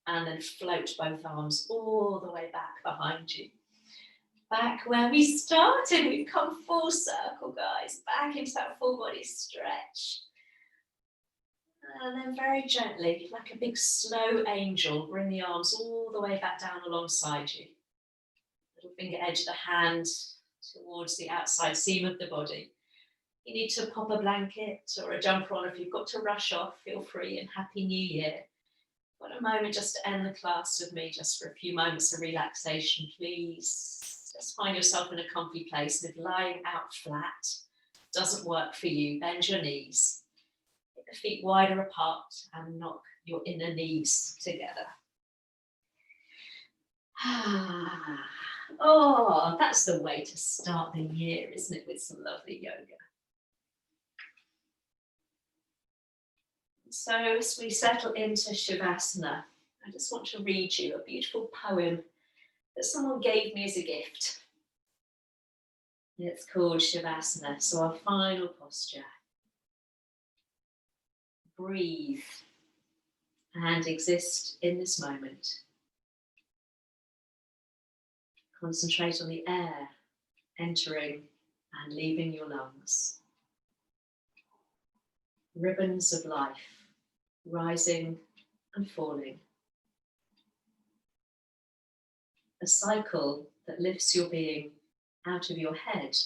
And then float both arms all the way back behind you. Back where we started, we've come full circle, guys. Back into that full body stretch. And then very gently, like a big slow angel, bring the arms all the way back down alongside you. Little finger edge of the hand towards the outside seam of the body. You need to pop a blanket or a jumper on. If you've got to rush off, feel free, and Happy New Year. Got a moment just to end the class with me, just for a few moments of relaxation, please. Just find yourself in a comfy place. If lying out flat doesn't work for you, bend your knees. Get the feet wider apart and knock your inner knees together. Oh, that's the way to start the year, isn't it, with some lovely yoga. So as we settle into Shavasana, I just want to read you a beautiful poem that someone gave me as a gift. It's called Shavasana, so our final posture. Breathe and exist in this moment. Concentrate on the air entering and leaving your lungs. Ribbons of life rising and falling. A cycle that lifts your being out of your head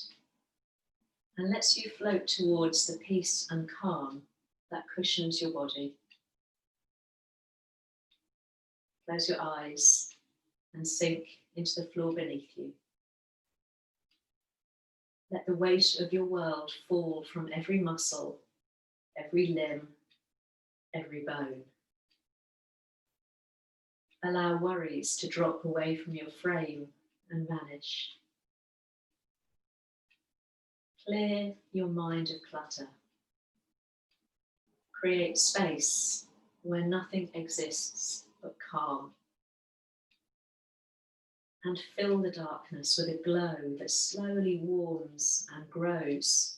and lets you float towards the peace and calm that cushions your body. Close your eyes and sink into the floor beneath you. Let the weight of your world fall from every muscle, every limb, every bone. Allow worries to drop away from your frame and vanish. Clear your mind of clutter. Create space where nothing exists but calm. And fill the darkness with a glow that slowly warms and grows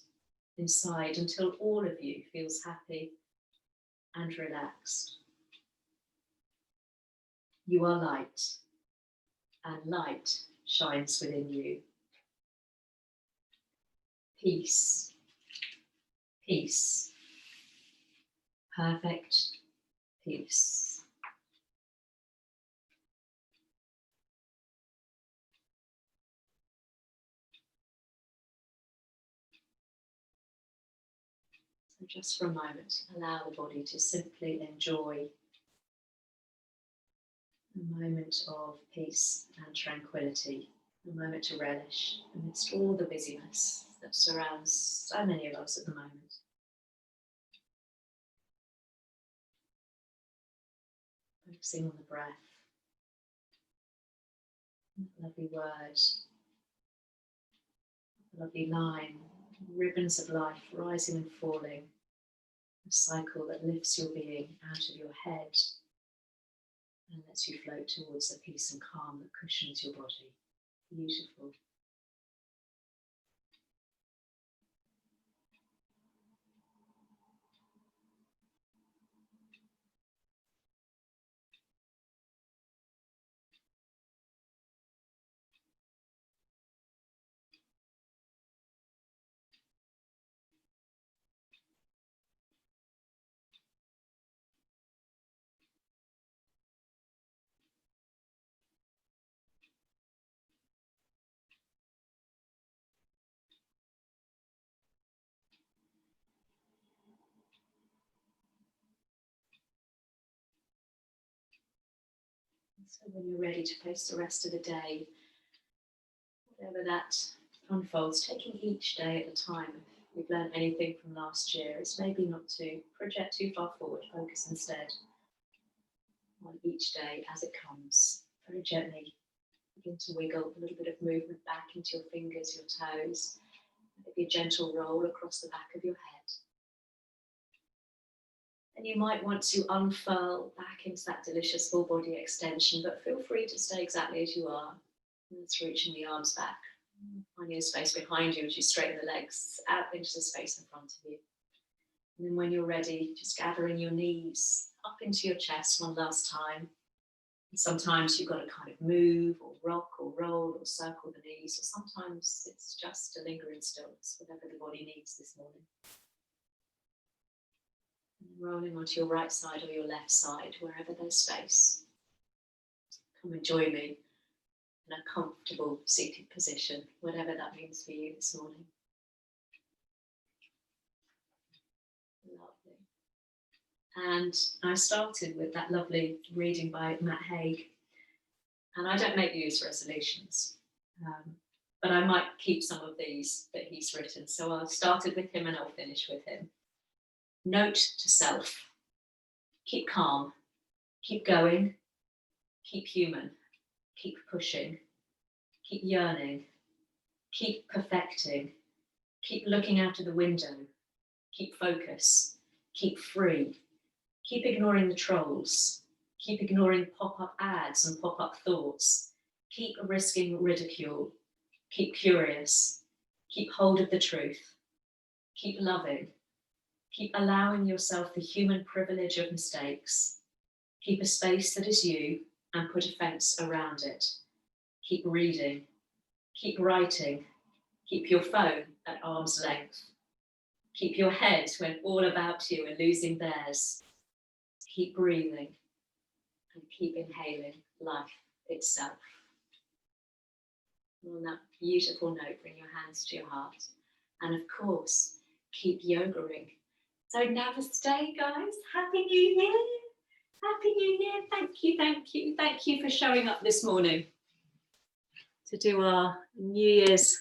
inside until all of you feels happy and relaxed. You are light, and light shines within you. Peace, peace, perfect peace. So just for a moment, allow the body to simply enjoy a moment of peace and tranquility, a moment to relish amidst all the busyness that surrounds so many of us at the moment. Focusing on the breath, that lovely word, a lovely line, ribbons of life rising and falling, a cycle that lifts your being out of your head and lets you float towards the peace and calm that cushions your body. Beautiful. So when you're ready to face the rest of the day, whatever that unfolds, taking each day at a time. If we've learned anything from last year, it's maybe not to project too far forward, focus instead on each day as it comes. Very gently begin to wiggle, a little bit of movement back into your fingers, your toes, maybe a gentle roll across the back of your head. And you might want to unfurl back into that delicious full body extension, but feel free to stay exactly as you are. Let's reaching the arms back, finding a space behind you as you straighten the legs out into the space in front of you. And then when you're ready, just gathering your knees up into your chest one last time. And sometimes you've got to kind of move or rock or roll or circle the knees, or sometimes it's just a lingering stillness, whatever the body needs this morning. Rolling onto your right side or your left side, wherever there's space. Come and join me in a comfortable seated position, whatever that means for you this morning. Lovely. And I started with that lovely reading by Matt Haig. And I don't make New Year's resolutions, but I might keep some of these that he's written. So I've started with him and I'll finish with him. Note to self, keep calm, keep going, keep human, keep pushing, keep yearning, keep perfecting, keep looking out of the window, keep focus, keep free, keep ignoring the trolls, keep ignoring pop-up ads and pop-up thoughts, keep risking ridicule, keep curious, keep hold of the truth, keep loving, keep allowing yourself the human privilege of mistakes. Keep a space that is you and put a fence around it. Keep reading. Keep writing. Keep your phone at arm's length. Keep your head when all about you are losing theirs. Keep breathing and keep inhaling life itself. And on that beautiful note, bring your hands to your heart. And of course, keep yogaing. So namaste, guys. Happy New Year. Happy New Year. Thank you, thank you. Thank you for showing up this morning to do our New Year's